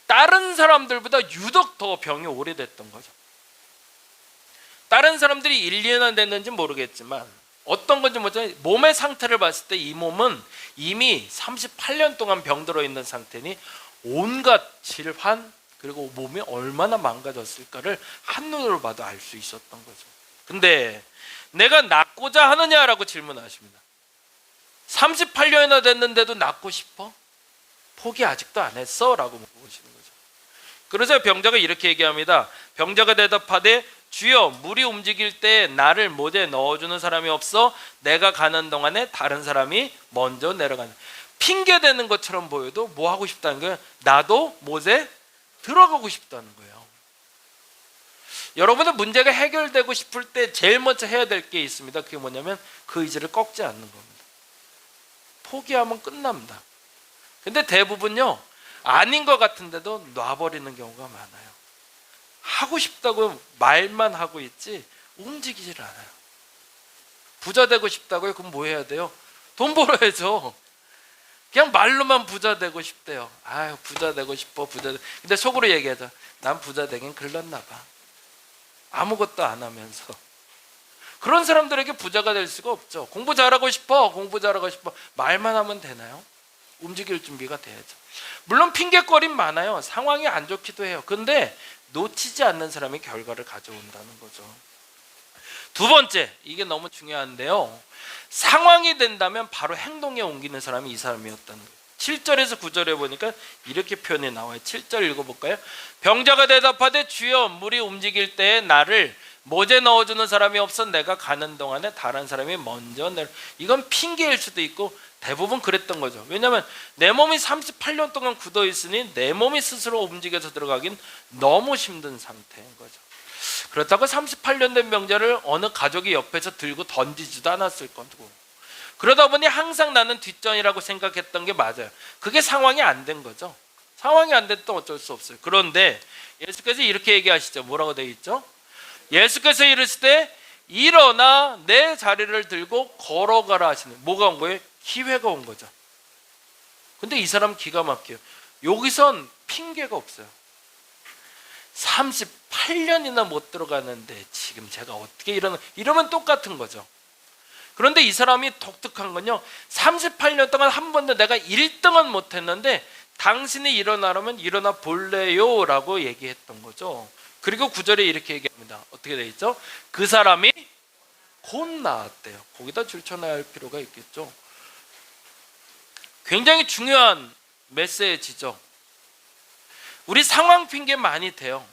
다른 사람들보다 유독 더 병이 오래됐던 거죠. 다른 사람들이 1, 2년 됐는지 모르겠지만 어떤 건지 모르지만 몸의 상태를 봤을 때 이 몸은 이미 38년 동안 병들어 있는 상태니 온갖 질환 그리고 몸이 얼마나 망가졌을까를 한눈으로 봐도 알 수 있었던 거죠. 근데 내가 낫고자 하느냐라고 질문하십니다. 38년이나 됐는데도 낫고 싶어? 포기 아직도 안 했어? 라고 물어보시는 거죠. 그래서 병자가 이렇게 얘기합니다. 병자가 대답하되 주여 물이 움직일 때 나를 못에 넣어주는 사람이 없어 내가 가는 동안에 다른 사람이 먼저 내려가는. 핑계대는 것처럼 보여도 뭐 하고 싶다는 거예요? 나도 못에 들어가고 싶다는 거예요. 여러분의 문제가 해결되고 싶을 때 제일 먼저 해야 될 게 있습니다. 그게 뭐냐면 그 의지를 꺾지 않는 겁니다. 포기하면 끝납니다. 근데 대부분요, 아닌 것 같은데도 놔버리는 경우가 많아요. 하고 싶다고 말만 하고 있지 움직이질 않아요. 부자 되고 싶다고요? 그럼 뭐 해야 돼요? 돈 벌어야죠. 그냥 말로만 부자 되고 싶대요. 아유, 부자 되고 싶어, 근데 속으로 얘기하죠. 난 부자 되긴 글렀나 봐. 아무것도 안 하면서. 그런 사람들에게 부자가 될 수가 없죠. 공부 잘하고 싶어. 말만 하면 되나요? 움직일 준비가 돼야죠. 물론 핑계거리는 많아요. 상황이 안 좋기도 해요. 근데 놓치지 않는 사람이 결과를 가져온다는 거죠. 두 번째, 이게 너무 중요한데요. 상황이 된다면 바로 행동에 옮기는 사람이 이 사람이었다는 거예요. 7절에서 9절에 보니까 이렇게 표현이 나와요. 7절 읽어볼까요? 병자가 대답하되 주여 물이 움직일 때에 나를 못에 넣어주는 사람이 없어 내가 가는 동안에 다른 사람이 먼저 내려. 이건 핑계일 수도 있고 대부분 그랬던 거죠. 왜냐하면 내 몸이 38년 동안 굳어 있으니 내 몸이 스스로 움직여서 들어가긴 너무 힘든 상태인 거죠. 그렇다고 38년 된 병자를 어느 가족이 옆에서 들고 던지지도 않았을 거고, 그러다 보니 항상 나는 뒷전이라고 생각했던 게 맞아요. 그게 상황이 안 된 거죠. 상황이 안 됐던 어쩔 수 없어요. 그런데 예수께서 이렇게 얘기하시죠. 뭐라고 되어 있죠? 예수께서 이르실 때 일어나 내 자리를 들고 걸어가라 하시는. 뭐가 온 거예요? 기회가 온 거죠. 근데 이 사람 기가 막혀요. 여기선 핑계가 없어요. 38년이나 못 들어가는데 지금 제가 어떻게 이러면 똑같은 거죠. 그런데 이 사람이 독특한 건요, 38년 동안 한 번도 내가 1등은 못했는데 당신이 일어나려면 일어나 볼래요? 라고 얘기했던 거죠. 그리고 9절에 이렇게 얘기합니다. 어떻게 되어 있죠? 그 사람이 곧 나았대요. 거기다 줄쳐놔야 할 필요가 있겠죠. 굉장히 중요한 메시지죠. 우리 상황 핑계 많이 대요.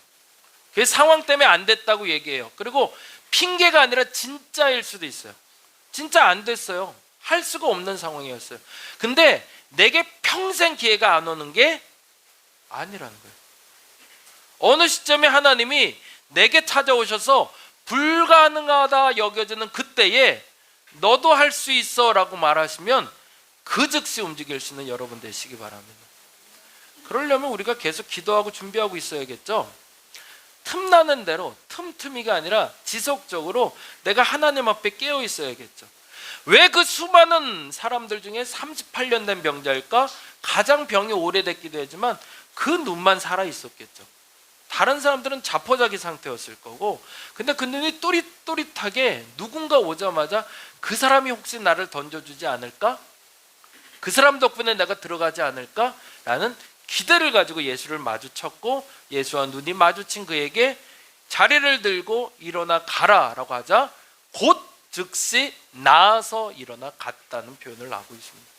그 상황 때문에 안 됐다고 얘기해요. 그리고 핑계가 아니라 진짜일 수도 있어요. 진짜 안 됐어요. 할 수가 없는 상황이었어요. 근데 내게 평생 기회가 안 오는 게 아니라는 거예요. 어느 시점에 하나님이 내게 찾아오셔서 불가능하다 여겨지는 그때에 너도 할 수 있어 라고 말하시면 그 즉시 움직일 수 있는 여러분 되시기 바랍니다. 그러려면 우리가 계속 기도하고 준비하고 있어야겠죠. 틈나는 대로 틈틈이가 아니라 지속적으로 내가 하나님 앞에 깨어 있어야겠죠. 왜 그 수많은 사람들 중에 38년 된 병자일까? 가장 병이 오래됐기도 하지만 그 눈만 살아 있었겠죠. 다른 사람들은 자포자기 상태였을 거고, 근데 그 눈이 또릿또릿하게 누군가 오자마자 그 사람이 혹시 나를 던져주지 않을까? 그 사람 덕분에 내가 들어가지 않을까? 라는 기대를 가지고 예수를 마주쳤고, 예수와 눈이 마주친 그에게 자리를 들고 일어나 가라 라고 하자 곧 즉시 나아서 일어나 갔다는 표현을 하고 있습니다.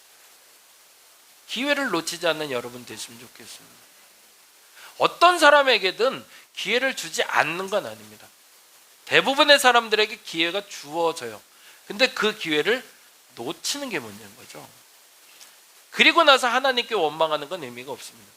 기회를 놓치지 않는 여러분 되시면 좋겠습니다. 어떤 사람에게든 기회를 주지 않는 건 아닙니다. 대부분의 사람들에게 기회가 주어져요. 근데 그 기회를 놓치는 게 문제인 거죠. 그리고 나서 하나님께 원망하는 건 의미가 없습니다.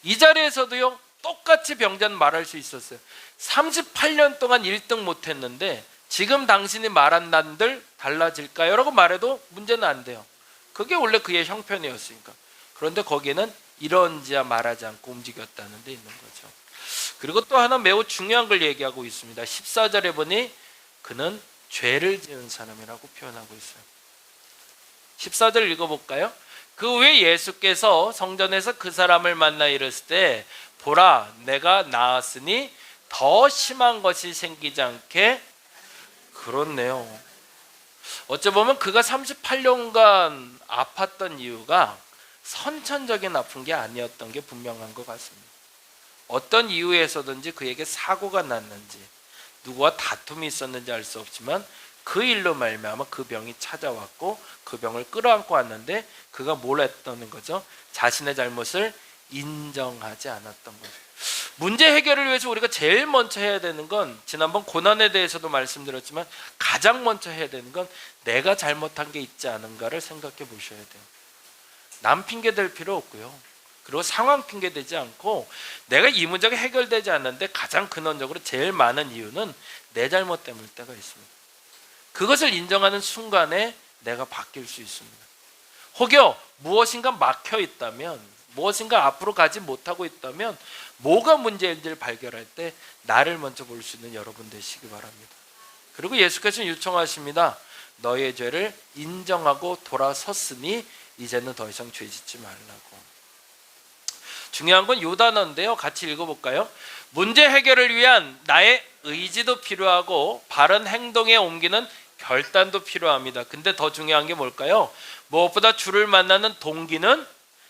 이 자리에서도요, 똑같이 병자는 말할 수 있었어요. 38년 동안 1등 못했는데 지금 당신이 말한 난들 달라질까요? 라고 말해도 문제는 안 돼요. 그게 원래 그의 형편이었으니까. 그런데 거기에는 이런지야 말하지 않고 움직였다는 데 있는 거죠. 그리고 또 하나 매우 중요한 걸 얘기하고 있습니다. 14절에 보니 그는 죄를 지은 사람이라고 표현하고 있어요. 14절 읽어볼까요? 그 후에 예수께서 성전에서 그 사람을 만나 이르실 때 보라 내가 나았으니 더 심한 것이 생기지 않게. 그렇네요. 어찌 보면 그가 38년간 아팠던 이유가 선천적인 아픈 게 아니었던 게 분명한 것 같습니다. 어떤 이유에서든지 그에게 사고가 났는지 누구와 다툼이 있었는지 알 수 없지만 그 일로 말미암아 그 병이 찾아왔고 그 병을 끌어안고 왔는데 그가 뭘 했다는 거죠? 자신의 잘못을 인정하지 않았던 거죠. 문제 해결을 위해서 우리가 제일 먼저 해야 되는 건, 지난번 고난에 대해서도 말씀드렸지만 가장 먼저 해야 되는 건 내가 잘못한 게 있지 않은가를 생각해 보셔야 돼요. 남 핑계 댈 필요 없고요. 그리고 상황 핑계 대지 않고 내가 이 문제가 해결되지 않는데 가장 근원적으로 제일 많은 이유는 내 잘못 때문일 때가 있습니다. 그것을 인정하는 순간에 내가 바뀔 수 있습니다. 혹여 무엇인가 막혀 있다면, 무엇인가 앞으로 가지 못하고 있다면 뭐가 문제인지를 발견할 때 나를 먼저 볼 수 있는 여러분 되시기 바랍니다. 그리고 예수께서는 요청하십니다. 너의 죄를 인정하고 돌아섰으니 이제는 더 이상 죄 짓지 말라고. 중요한 건 요 단어인데요. 같이 읽어볼까요? 문제 해결을 위한 나의 의지도 필요하고 바른 행동에 옮기는 결단도 필요합니다. 근데 더 중요한 게 뭘까요? 무엇보다 주를 만나는 동기는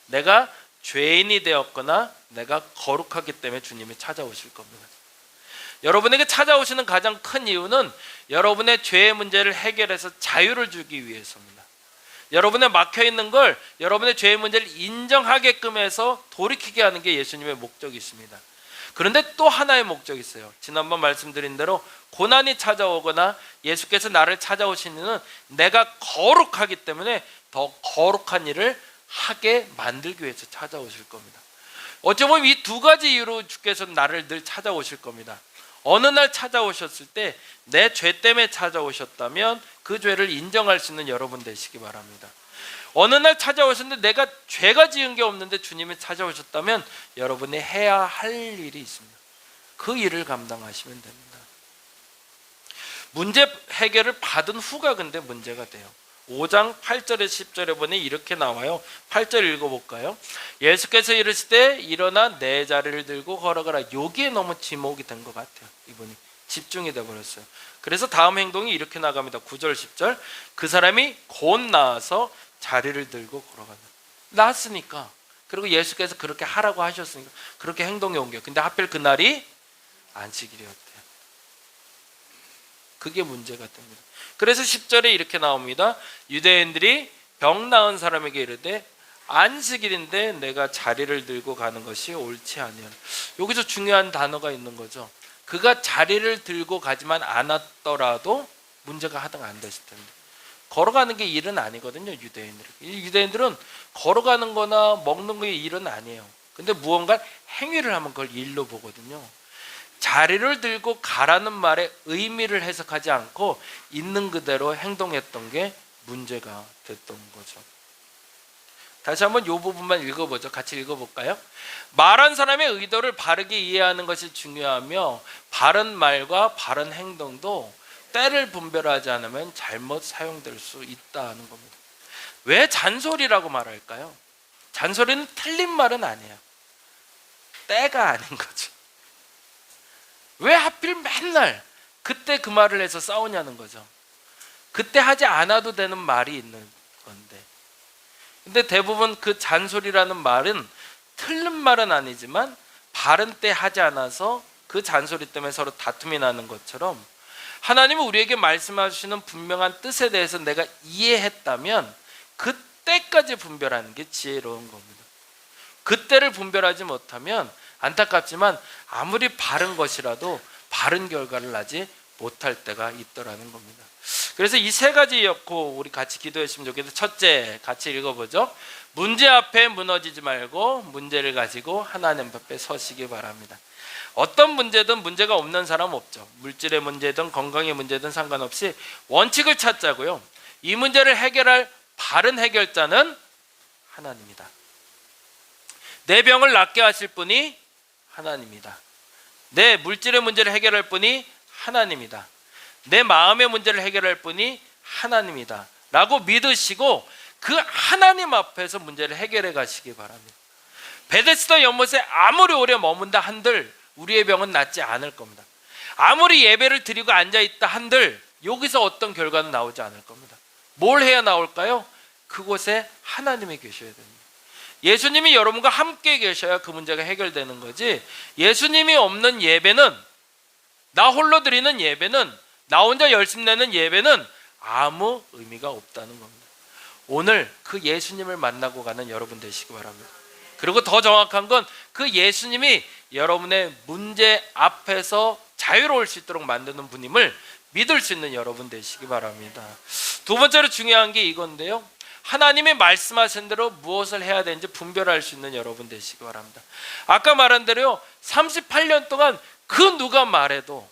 내가 죄인이 되었거나 내가 거룩하기 때문에 주님이 찾아오실 겁니다. 여러분에게 찾아오시는 가장 큰 이유는 여러분의 죄의 문제를 해결해서 자유를 주기 위해서입니다. 여러분의 막혀있는 걸, 여러분의 죄의 문제를 인정하게끔 해서 돌이키게 하는 게 예수님의 목적이 있습니다. 그런데 또 하나의 목적이 있어요. 지난번 말씀드린 대로 고난이 찾아오거나 예수께서 나를 찾아오신 이유는 내가 거룩하기 때문에 더 거룩한 일을 하게 만들기 위해서 찾아오실 겁니다. 어쩌면 이 두 가지 이유로 주께서 나를 늘 찾아오실 겁니다. 어느 날 찾아오셨을 때 내 죄 때문에 찾아오셨다면 그 죄를 인정할 수 있는 여러분 되시기 바랍니다. 어느 날 찾아오셨는데 내가 죄가 지은 게 없는데 주님이 찾아오셨다면 여러분이 해야 할 일이 있습니다. 그 일을 감당하시면 됩니다. 문제 해결을 받은 후가 근데 문제가 돼요. 5장 8절에 10절에 보니 이렇게 나와요. 8절 읽어볼까요? 예수께서 이르시되 일어나 내 자리를 들고 걸어가라. 여기에 너무 지목이 된 것 같아요. 이분이 집중이 되어버렸어요. 그래서 다음 행동이 이렇게 나갑니다. 9절 10절 그 사람이 곧 나와서 자리를 들고 걸어간다. 나았으니까, 그리고 예수께서 그렇게 하라고 하셨으니까 그렇게 행동에 옮겨. 근데 하필 그날이 안식일이었대요. 그게 문제가 됩니다. 그래서 10절에 이렇게 나옵니다. 유대인들이 병 나은 사람에게 이르되 안식일인데 내가 자리를 들고 가는 것이 옳지 아니하나. 여기서 중요한 단어가 있는 거죠. 그가 자리를 들고 가지만 않았더라도 문제가 하등 안 됐을 텐데. 걸어가는 게 일은 아니거든요. 유대인들은 걸어가는 거나 먹는 게 일은 아니에요. 근데 무언가 행위를 하면 그걸 일로 보거든요. 자리를 들고 가라는 말의 의미를 해석하지 않고 있는 그대로 행동했던 게 문제가 됐던 거죠. 다시 한번 이 부분만 읽어보죠. 같이 읽어볼까요? 말한 사람의 의도를 바르게 이해하는 것이 중요하며 바른 말과 바른 행동도 때를 분별하지 않으면 잘못 사용될 수 있다는 겁니다. 왜 잔소리라고 말할까요? 잔소리는 틀린 말은 아니에요. 때가 아닌 거죠. 왜 하필 맨날 그때 그 말을 해서 싸우냐는 거죠. 그때 하지 않아도 되는 말이 있는 건데. 근데 대부분 그 잔소리라는 말은 틀린 말은 아니지만 바른 때 하지 않아서 그 잔소리 때문에 서로 다툼이 나는 것처럼 하나님은 우리에게 말씀하시는 분명한 뜻에 대해서 내가 이해했다면 그때까지 분별하는 게 지혜로운 겁니다. 그때를 분별하지 못하면 안타깝지만 아무리 바른 것이라도 바른 결과를 나지 못할 때가 있더라는 겁니다. 그래서 이 세 가지였고 우리 같이 기도했으면 좋겠는데, 첫째 같이 읽어보죠. 문제 앞에 무너지지 말고 문제를 가지고 하나님 앞에 서시기 바랍니다. 어떤 문제든 문제가 없는 사람 없죠. 물질의 문제든 건강의 문제든 상관없이 원칙을 찾자고요. 이 문제를 해결할 바른 해결자는 하나님이다. 내 병을 낫게 하실 분이 하나님이다. 내 물질의 문제를 해결할 분이 하나님이다. 내 마음의 문제를 해결할 분이 하나님이다 라고 믿으시고 그 하나님 앞에서 문제를 해결해 가시기 바랍니다. 베데스다 연못에 아무리 오래 머문다 한들 우리의 병은 낫지 않을 겁니다. 아무리 예배를 드리고 앉아있다 한들 여기서 어떤 결과는 나오지 않을 겁니다. 뭘 해야 나올까요? 그곳에 하나님이 계셔야 됩니다. 예수님이 여러분과 함께 계셔야 그 문제가 해결되는 거지, 예수님이 없는 예배는, 나 홀로 드리는 예배는, 나 혼자 열심 내는 예배는 아무 의미가 없다는 겁니다. 오늘 그 예수님을 만나고 가는 여러분 되시기 바랍니다. 그리고 더 정확한 건 그 예수님이 여러분의 문제 앞에서 자유로울 수 있도록 만드는 분임을 믿을 수 있는 여러분 되시기 바랍니다. 두 번째로 중요한 게 이건데요, 하나님이 말씀하신 대로 무엇을 해야 되는지 분별할 수 있는 여러분 되시기 바랍니다. 아까 말한 대로요, 38년 동안 그 누가 말해도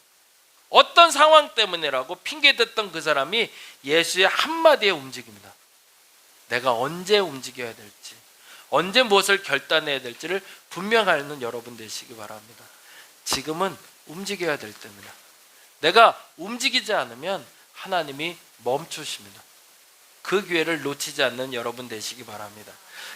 어떤 상황 때문이라고 핑계댔던 그 사람이 예수의 한마디에 움직입니다. 내가 언제 움직여야 될지, 언제 무엇을 결단해야 될지를 분명하는 여러분 되시기 바랍니다. 지금은 움직여야 될 때입니다. 내가 움직이지 않으면 하나님이 멈추십니다. 그 기회를 놓치지 않는 여러분 되시기 바랍니다.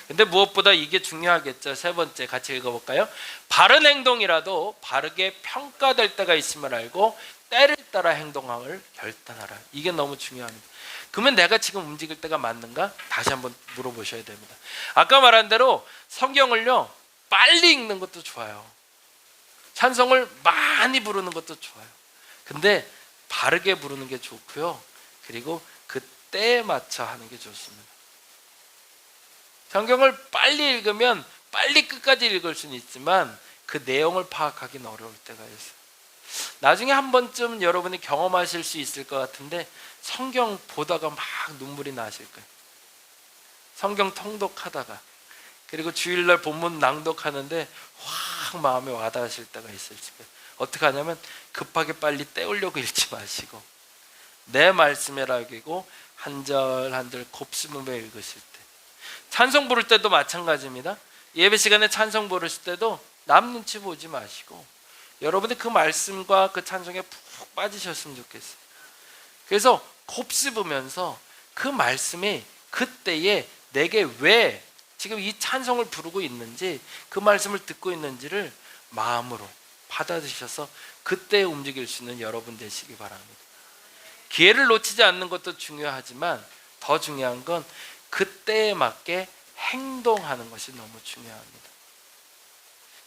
근데 무엇보다 이게 중요하겠죠. 세 번째 같이 읽어볼까요? 바른 행동이라도 바르게 평가될 때가 있음을 알고 때를 따라 행동함을 결단하라. 이게 너무 중요합니다. 그러면 내가 지금 움직일 때가 맞는가? 다시 한번 물어보셔야 됩니다. 아까 말한 대로 성경을요, 빨리 읽는 것도 좋아요. 찬송을 많이 부르는 것도 좋아요. 근데 바르게 부르는 게 좋고요. 그리고 그 때에 맞춰 하는 게 좋습니다. 성경을 빨리 읽으면 빨리 끝까지 읽을 수는 있지만 그 내용을 파악하기는 어려울 때가 있어요. 나중에 한 번쯤 여러분이 경험하실 수 있을 것 같은데, 성경 보다가 막 눈물이 나실 거예요. 성경 통독하다가, 그리고 주일날 본문 낭독하는데 확 마음에 와닿으실 때가 있을 거예요. 어떻게 하냐면 급하게 빨리 때우려고 읽지 마시고 내 말씀이라 여기고 한 절 한 절 곱씹으며 읽으실 때, 찬송 부를 때도 마찬가지입니다. 예배 시간에 찬송 부르실 때도 남 눈치 보지 마시고 여러분이 그 말씀과 그 찬송에 푹 빠지셨으면 좋겠어요. 그래서 곱씹으면서 그 말씀이 그때에 내게 왜 지금 이 찬송을 부르고 있는지, 그 말씀을 듣고 있는지를 마음으로 받아들이셔서 그때 움직일 수 있는 여러분 되시기 바랍니다. 기회를 놓치지 않는 것도 중요하지만 더 중요한 건 그때에 맞게 행동하는 것이 너무 중요합니다.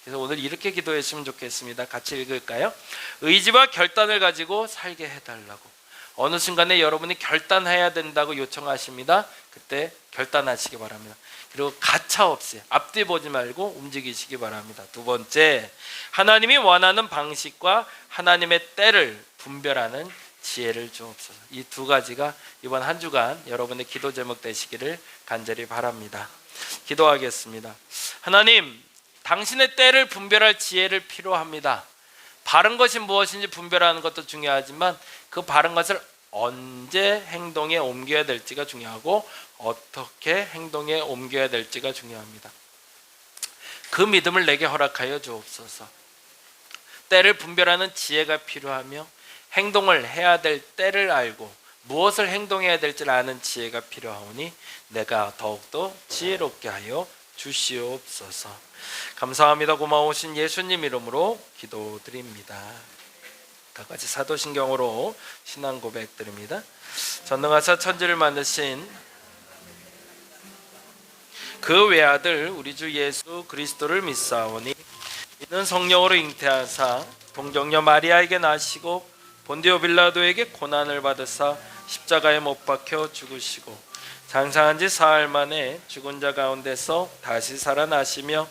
그래서 오늘 이렇게 기도했으면 좋겠습니다. 같이 읽을까요? 의지와 결단을 가지고 살게 해달라고. 어느 순간에 여러분이 결단해야 된다고 요청하십니다. 그때 결단하시기 바랍니다. 그리고 가차없이 앞뒤 보지 말고 움직이시기 바랍니다. 두 번째, 하나님이 원하는 방식과 하나님의 때를 분별하는 지혜를 주옵소서. 이 두 가지가 이번 한 주간 여러분의 기도 제목 되시기를 간절히 바랍니다. 기도하겠습니다. 하나님, 당신의 때를 분별할 지혜를 필요합니다. 바른 것이 무엇인지 분별하는 것도 중요하지만 그 바른 것을 언제 행동에 옮겨야 될지가 중요하고 어떻게 행동에 옮겨야 될지가 중요합니다. 그 믿음을 내게 허락하여 주옵소서. 때를 분별하는 지혜가 필요하며 행동을 해야 될 때를 알고 무엇을 행동해야 될지를 아는 지혜가 필요하오니 내가 더욱더 지혜롭게 하여 주시옵소서. 감사합니다. 고마우신 예수님 이름으로 기도드립니다. 다 같이 사도신경으로 신앙 고백 드립니다. 전능하사 천지를 만드신 그 외아들 우리 주 예수 그리스도를 믿사오니 이는 성령으로 잉태하사 동정녀 마리아에게 나시고 본디오 빌라도에게 고난을 받으사 십자가에 못 박혀 죽으시고 장사한 지 사흘 만에 죽은 자 가운데서 다시 살아나시며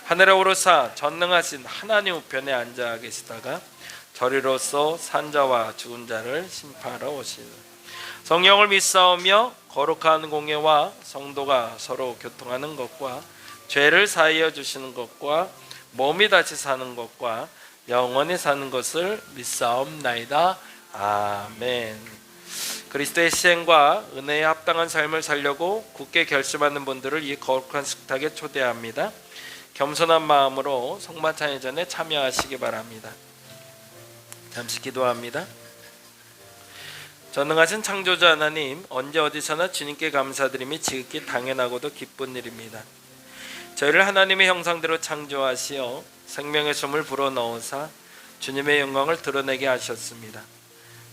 하늘에 오르사 전능하신 하나님 우편에 앉아 계시다가 저리로서 산자와 죽은 자를 심판하러 오시는 성령을 믿사오며 거룩한 공예와 성도가 서로 교통하는 것과 죄를 사하여 주시는 것과 몸이 다시 사는 것과 영원히 사는 것을 믿사옵나이다. 아멘. 그리스도의 시행과 은혜에 합당한 삶을 살려고 굳게 결심하는 분들을 이 거룩한 식탁에 초대합니다. 겸손한 마음으로 성만찬 전에 참여하시기 바랍니다. 잠시 기도합니다. 전능하신 창조자 하나님, 언제 어디서나 주님께 감사드림이 지극히 당연하고도 기쁜 일입니다. 저희를 하나님의 형상대로 창조하시어 생명의 숨을 불어넣으사 주님의 영광을 드러내게 하셨습니다.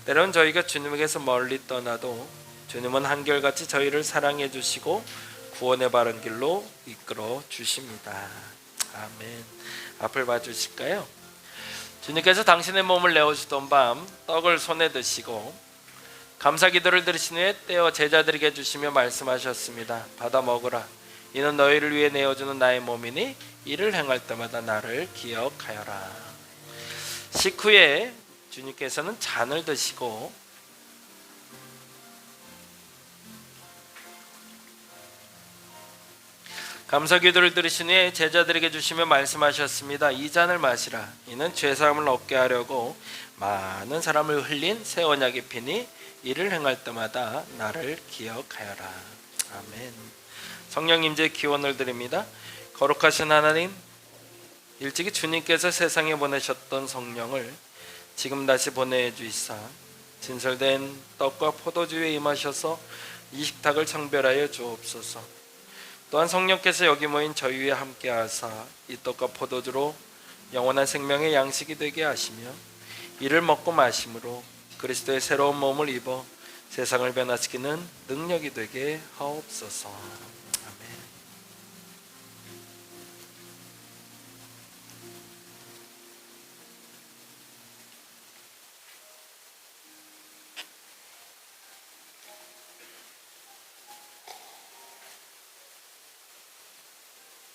때론 저희가 주님에게서 멀리 떠나도 주님은 한결같이 저희를 사랑해 주시고 구원의 바른 길로 이끌어 주십니다. 아멘. 앞을 봐주실까요? 주님께서 당신의 몸을 내어주던 밤 떡을 손에 드시고 감사 기도를 들으신 후에 떼어 제자들에게 주시며 말씀하셨습니다. 받아 먹으라. 이는 너희를 위해 내어주는 나의 몸이니 이를 행할 때마다 나를 기억하여라. 식후에 주님께서는 잔을 드시고 감사 기도를 들으신 후에 제자들에게 주시며 말씀하셨습니다. 이 잔을 마시라. 이는 죄사함을 얻게 하려고 많은 사람을 흘린 새 언약의 피니 이를 행할 때마다 나를 기억하여라. 아멘. 성령 임재 기원을 드립니다. 거룩하신 하나님, 일찍이 주님께서 세상에 보내셨던 성령을 지금 다시 보내주이사 진설된 떡과 포도주에 임하셔서 이 식탁을 청별하여 주옵소서. 또한 성령께서 여기 모인 저희 위에 함께하사 이 떡과 포도주로 영원한 생명의 양식이 되게 하시며 이를 먹고 마심으로 그리스도의 새로운 몸을 입어 세상을 변화시키는 능력이 되게 하옵소서. 아멘.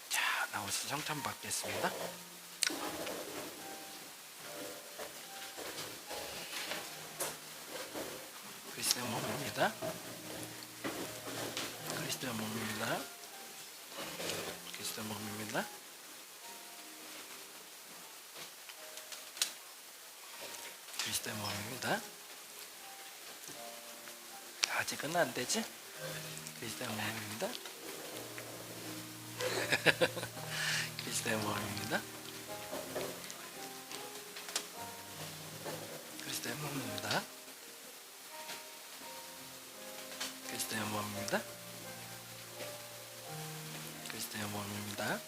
자, 나와서 성찬 받겠습니다. 그리스도의 몸입니다. 그리스도의 몸입니다. 그리스도의 몸입니다. 그리스도의 몸입니다. 아직은 안 되지? 그리스도의 몸입니다. 그리스도의 몸입니다. 그리스도의 몸입니다. 그리스도의 몸입니다. 그리스도의 몸입니다.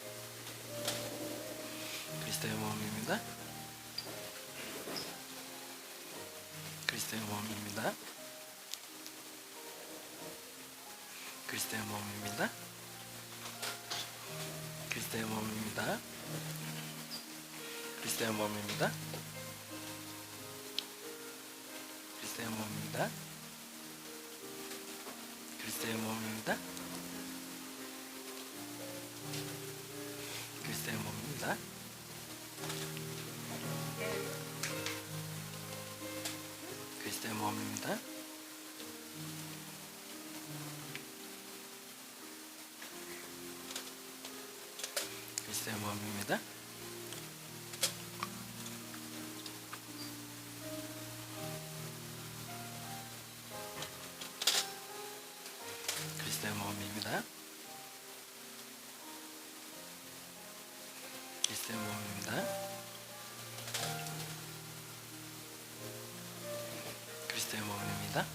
그리스도의 몸입니다. 그리스도의 몸입니다. 그리스도의 몸입니다. 그리스도의 몸입니다. 그리스도의 몸입니다. 그리스도의 몸입니다. 그리스도의 몸입니다. 그리스도의 몸입니다. 그리스도의 몸입니다. 그리스도의 몸입니다. 몸입니다. 그리스도의 몸입니다. 그리스도의 몸입니다. 그리스도의 몸입니다.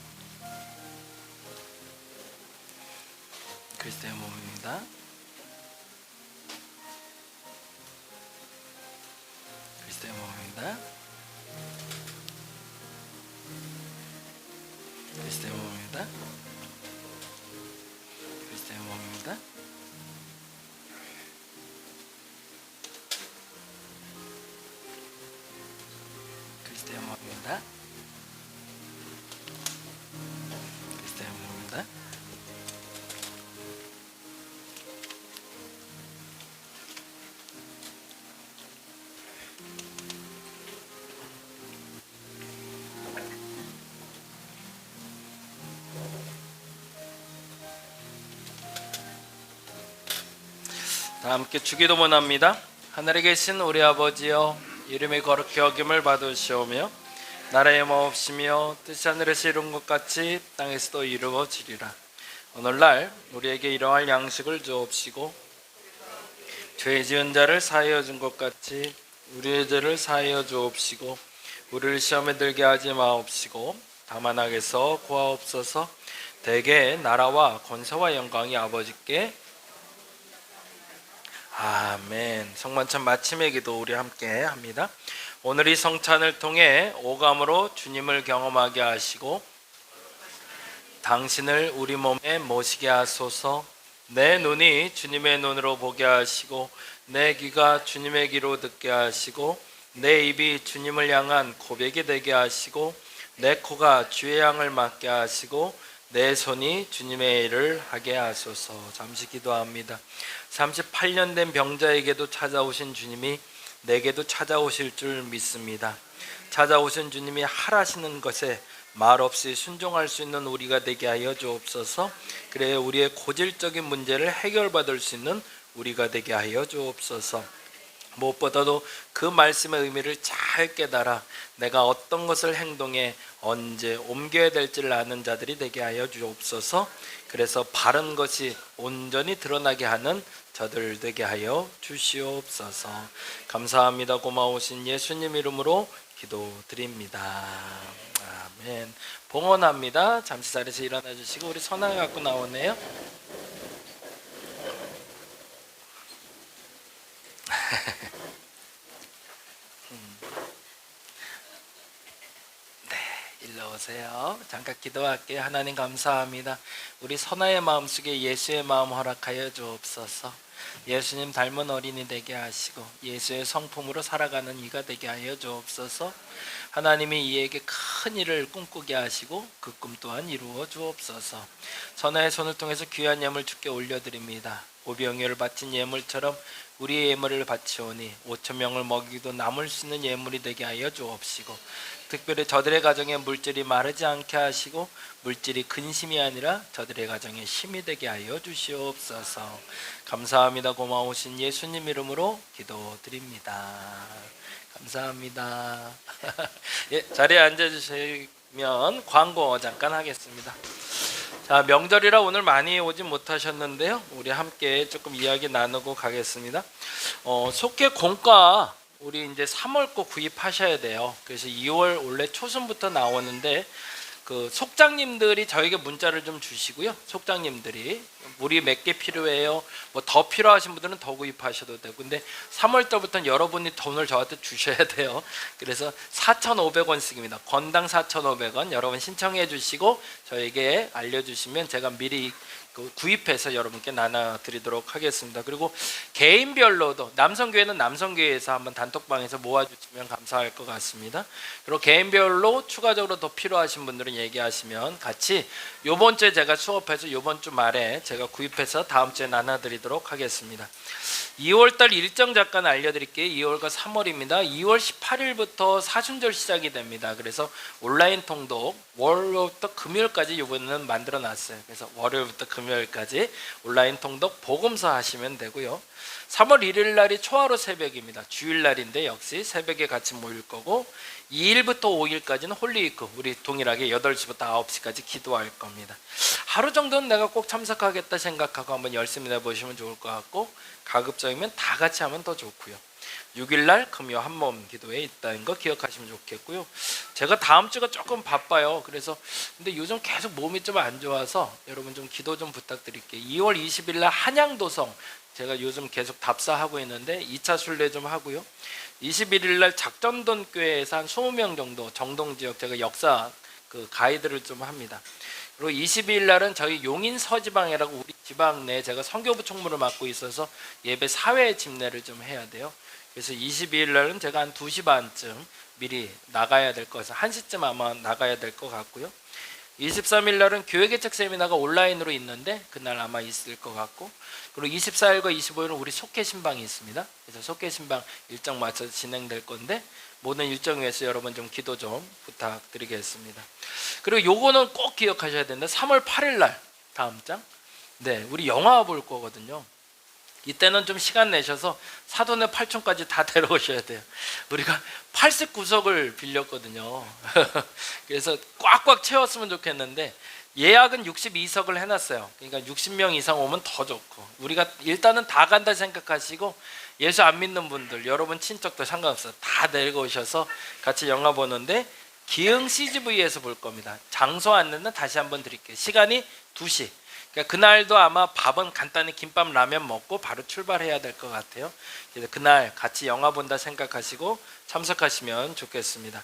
그리스도의 몸입니다. 그리스도의 몸입니다. 그리스도의 몸입니다. 그리스도의 몸입니다. 그리스도의 몸입니다. 그리스도의 몸입니다. 다 함께 주기도문 합니다. 하늘에 계신 우리 아버지여, 이름이 거룩히 여김을 받으시오며 나라의 마옵시며 뜻이 하늘에서 이룬 것 같이 땅에서도 이루어지리라. 오늘날 우리에게 일용할 양식을 주옵시고 죄 지은 자를 사하여 준 것 같이 우리의 죄를 사하여 주옵시고 우리를 시험에 들게 하지 마옵시고 다만 악에서 구하옵소서. 대개 나라와 권세와 영광이 아버지께. 아멘. 성만찬 마침의 기도 우리 함께 합니다. 오늘 이 성찬을 통해 오감으로 주님을 경험하게 하시고 당신을 우리 몸에 모시게 하소서. 내 눈이 주님의 눈으로 보게 하시고 내 귀가 주님의 귀로 듣게 하시고 내 입이 주님을 향한 고백이 되게 하시고 내 코가 주의 향을 맡게 하시고 내 손이 주님의 일을 하게 하소서. 잠시 기도합니다. 38년 된 병자에게도 찾아오신 주님이 내게도 찾아오실 줄 믿습니다. 찾아오신 주님이 하라시는 것에 말없이 순종할 수 있는 우리가 되게 하여 주옵소서. 그래 우리의 고질적인 문제를 해결받을 수 있는 우리가 되게 하여 주옵소서. 무엇보다도 그 말씀의 의미를 잘 깨달아 내가 어떤 것을 행동에 언제 옮겨야 될지를 아는 자들이 되게 하여 주옵소서. 그래서 바른 것이 온전히 드러나게 하는 저들 되게 하여 주시옵소서. 감사합니다. 고마우신 예수님 이름으로 기도드립니다. 아멘. 봉헌합니다. 잠시 자리에서 일어나 주시고 우리 선항 갖고 나오네요. 일로 오세요. 잠깐 기도할게요. 하나님 감사합니다. 우리 선아의 마음속에 예수의 마음 허락하여 주옵소서. 예수님 닮은 어린이 되게 하시고 예수의 성품으로 살아가는 이가 되게 하여 주옵소서. 하나님이 이에게 큰 일을 꿈꾸게 하시고 그 꿈 또한 이루어 주옵소서. 선아의 손을 통해서 귀한 예물 주께 올려드립니다. 오병이어를 바친 예물처럼 우리의 예물을 바치오니 5,000명을 먹이기도 남을 수 있는 예물이 되게 하여 주옵시고 특별히 저들의 가정에 물질이 마르지 않게 하시고 물질이 근심이 아니라 저들의 가정에 힘이 되게 하여 주시옵소서. 감사합니다. 고마우신 예수님 이름으로 기도드립니다. 감사합니다. 예, 자리에 앉아주시면 광고 잠깐 하겠습니다. 자, 명절이라 오늘 많이 오지 못하셨는데요. 우리 함께 조금 이야기 나누고 가겠습니다. 속회 공과 우리 이제 3월 거 구입하셔야 돼요. 그래서 2월 원래 초순부터 나오는데 그 속장님들이 저에게 문자를 좀 주시고요. 속장님들이 물이 몇 개 필요해요. 뭐 더 필요하신 분들은 더 구입하셔도 되고, 근데 3월 달부터는 여러분이 돈을 저한테 주셔야 돼요. 그래서 4,500원씩입니다. 건당 4,500원 여러분 신청해 주시고 저에게 알려주시면 제가 미리 구입해서 여러분께 나눠드리도록 하겠습니다. 그리고 개인별로도 남성교회는 남성교회에서 한번 단톡방에서 모아주시면 감사할 것 같습니다. 그리고 개인별로 추가적으로 더 필요하신 분들은 얘기하시면 같이 요번 주에 제가 수업해서 요번 주 말에 제가 구입해서 다음 주에 나눠드리도록 하겠습니다. 2월달 일정 잠깐 알려드릴게요. 2월과 3월입니다. 2월 18일부터 사순절 시작이 됩니다. 그래서 온라인 통독 월요일부터 금요일까지 이번에는 만들어 놨어요. 그래서 월요일부터 금요일까지 온라인 통독 복음서 하시면 되고요. 3월 1일 날이 초하루 새벽입니다. 주일날인데 역시 새벽에 같이 모일 거고, 2일부터 5일까지는 홀리위크, 우리 동일하게 8시부터 9시까지 기도할 겁니다. 하루 정도는 내가 꼭 참석하겠다 생각하고 한번 열심히 해보시면 좋을 것 같고, 가급적이면 다 같이 하면 더 좋고요. 6일날 금요 한몸 기도에 있다는 거 기억하시면 좋겠고요. 제가 다음 주가 조금 바빠요. 그래서 근데 요즘 계속 몸이 좀 안 좋아서 여러분 좀 기도 좀 부탁드릴게요. 2월 20일 날 한양도성, 제가 요즘 계속 답사하고 있는데 2차 순례 좀 하고요. 21일 날 작전돈 교회에서 한 20명 정도 정동 지역 제가 역사 그 가이드를 좀 합니다. 그리고 22일 날은 저희 용인 서지방이라고 우리 지방 내 제가 선교부 총무를 맡고 있어서 예배 사회 집례를 좀 해야 돼요. 그래서 22일 날은 제가 한 2시 반쯤 미리 나가야 될 것 같아서 1시쯤 아마 나가야 될 것 같고요. 23일 날은 교회개척 세미나가 온라인으로 있는데 그날 아마 있을 것 같고, 그리고 24일과 25일은 우리 속회신방이 있습니다. 그래서 속회신방 일정 맞춰서 진행될 건데 모든 일정 위해서 여러분 좀 기도 좀 부탁드리겠습니다. 그리고 요거는 꼭 기억하셔야 된다. 3월 8일 날 다음 장, 네, 우리 영화 볼 거거든요. 이때는 좀 시간 내셔서 사돈의 팔촌까지 다 데려오셔야 돼요. 우리가 89석을 빌렸거든요. 그래서 꽉꽉 채웠으면 좋겠는데 예약은 62석을 해놨어요. 그러니까 60명 이상 오면 더 좋고, 우리가 일단은 다 간다 생각하시고 예수 안 믿는 분들, 여러분 친척도 상관없어요. 다 데리고 오셔서 같이 영화 보는데 기흥 CGV에서 볼 겁니다. 장소 안내는 다시 한번 드릴게요. 시간이 2시. 그러니까 그날도 아마 밥은 간단히 김밥 라면 먹고 바로 출발해야 될 것 같아요. 그래서 그날 같이 영화 본다 생각하시고 참석하시면 좋겠습니다.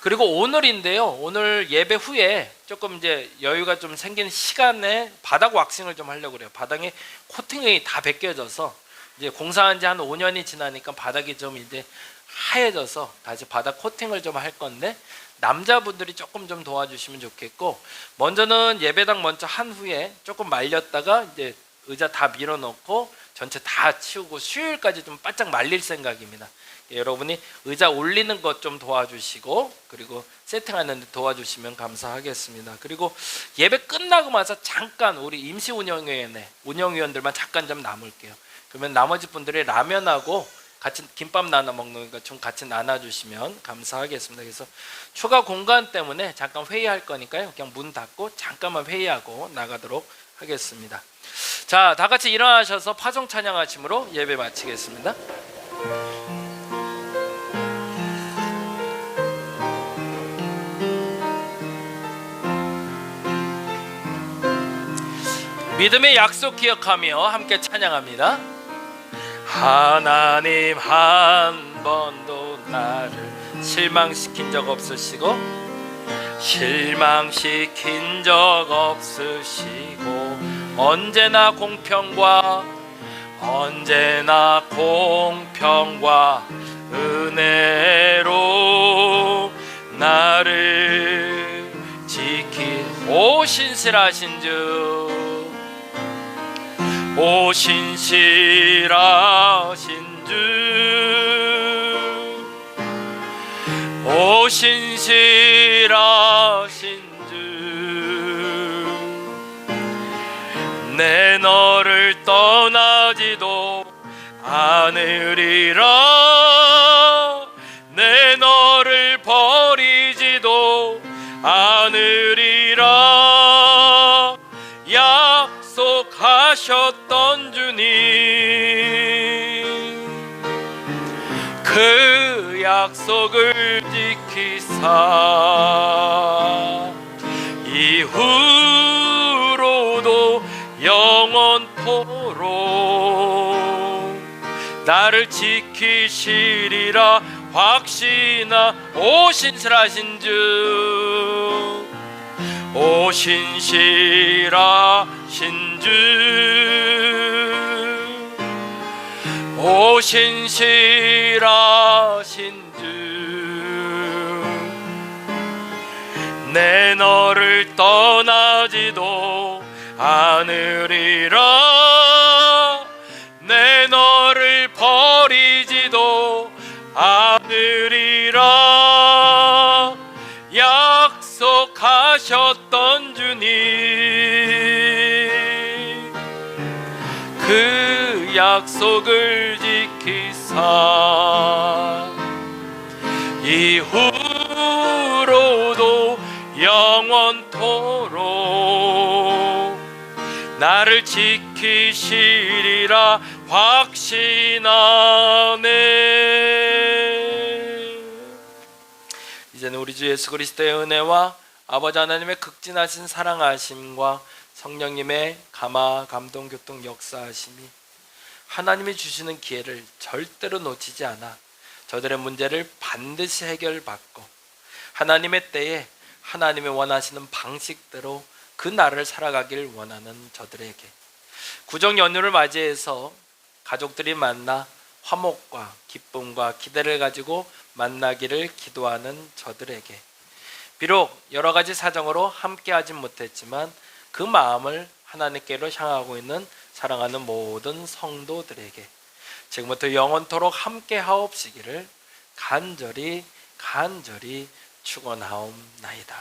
그리고 오늘인데요. 오늘 예배 후에 조금 이제 여유가 좀 생기는 시간에 바닥 왁싱을 좀 하려고 그래요. 바닥에 코팅이 다 벗겨져서 이제 공사한 지 한 5년이 지나니까 바닥이 좀 이제 하얘져서 다시 바닥 코팅을 좀 할 건데, 남자분들이 조금 좀 도와주시면 좋겠고, 먼저는 예배당 먼저 한 후에 조금 말렸다가 이제 의자 다 밀어넣고 전체 다 치우고 수요일까지 좀 바짝 말릴 생각입니다. 여러분이 의자 올리는 것 좀 도와주시고 그리고 세팅하는 데 도와주시면 감사하겠습니다. 그리고 예배 끝나고 나서 잠깐 우리 임시 운영위원들만 잠깐 좀 남을게요. 그러면 나머지 분들이 라면하고 같이 김밥 나눠 먹는 거 좀 같이 나눠주시면 감사하겠습니다. 그래서 추가 공간 때문에 잠깐 회의할 거니까요. 그냥 문 닫고 잠깐만 회의하고 나가도록 하겠습니다. 자, 다 같이 일어나셔서 파송 찬양하심으로 예배 마치겠습니다. 믿음의 약속 기억하며 함께 찬양합니다. 하나님 한 번도 나를 실망시킨 적 없으시고 언제나 공평과 은혜로 나를 지킨 오 신실하신 주, 오 신실하신 주, 오 신실하신 주, 내 너를 떠나지도 않으리라, 내 너를 버리지도 않으리라, 약속하셨던 주님, 그 약속을 지키사 이후로도 영원토록 나를 지키시리라 확신하 오 신실하신 주, 오 신실하신 주, 오 신실하신 주, 내 너를 떠나지도 않으리라, 내 너를 버리지도 않으리라, 약속하 하셨던 주님, 그 약속을 지키사 이후로도 영원토록 나를 지키시리라 확신하네. 이제는 우리 주 예수 그리스도의 은혜와 아버지 하나님의 극진하신 사랑하심과 성령님의 감화 감동 교통 역사하심이 하나님이 주시는 기회를 절대로 놓치지 않아 저들의 문제를 반드시 해결받고 하나님의 때에 하나님이 원하시는 방식대로 그 날을 살아가길 원하는 저들에게, 구정 연휴를 맞이해서 가족들이 만나 화목과 기쁨과 기대를 가지고 만나기를 기도하는 저들에게, 비록 여러 가지 사정으로 함께하진 못했지만 그 마음을 하나님께로 향하고 있는 사랑하는 모든 성도들에게 지금부터 영원토록 함께하옵시기를 간절히 축원하옵나이다.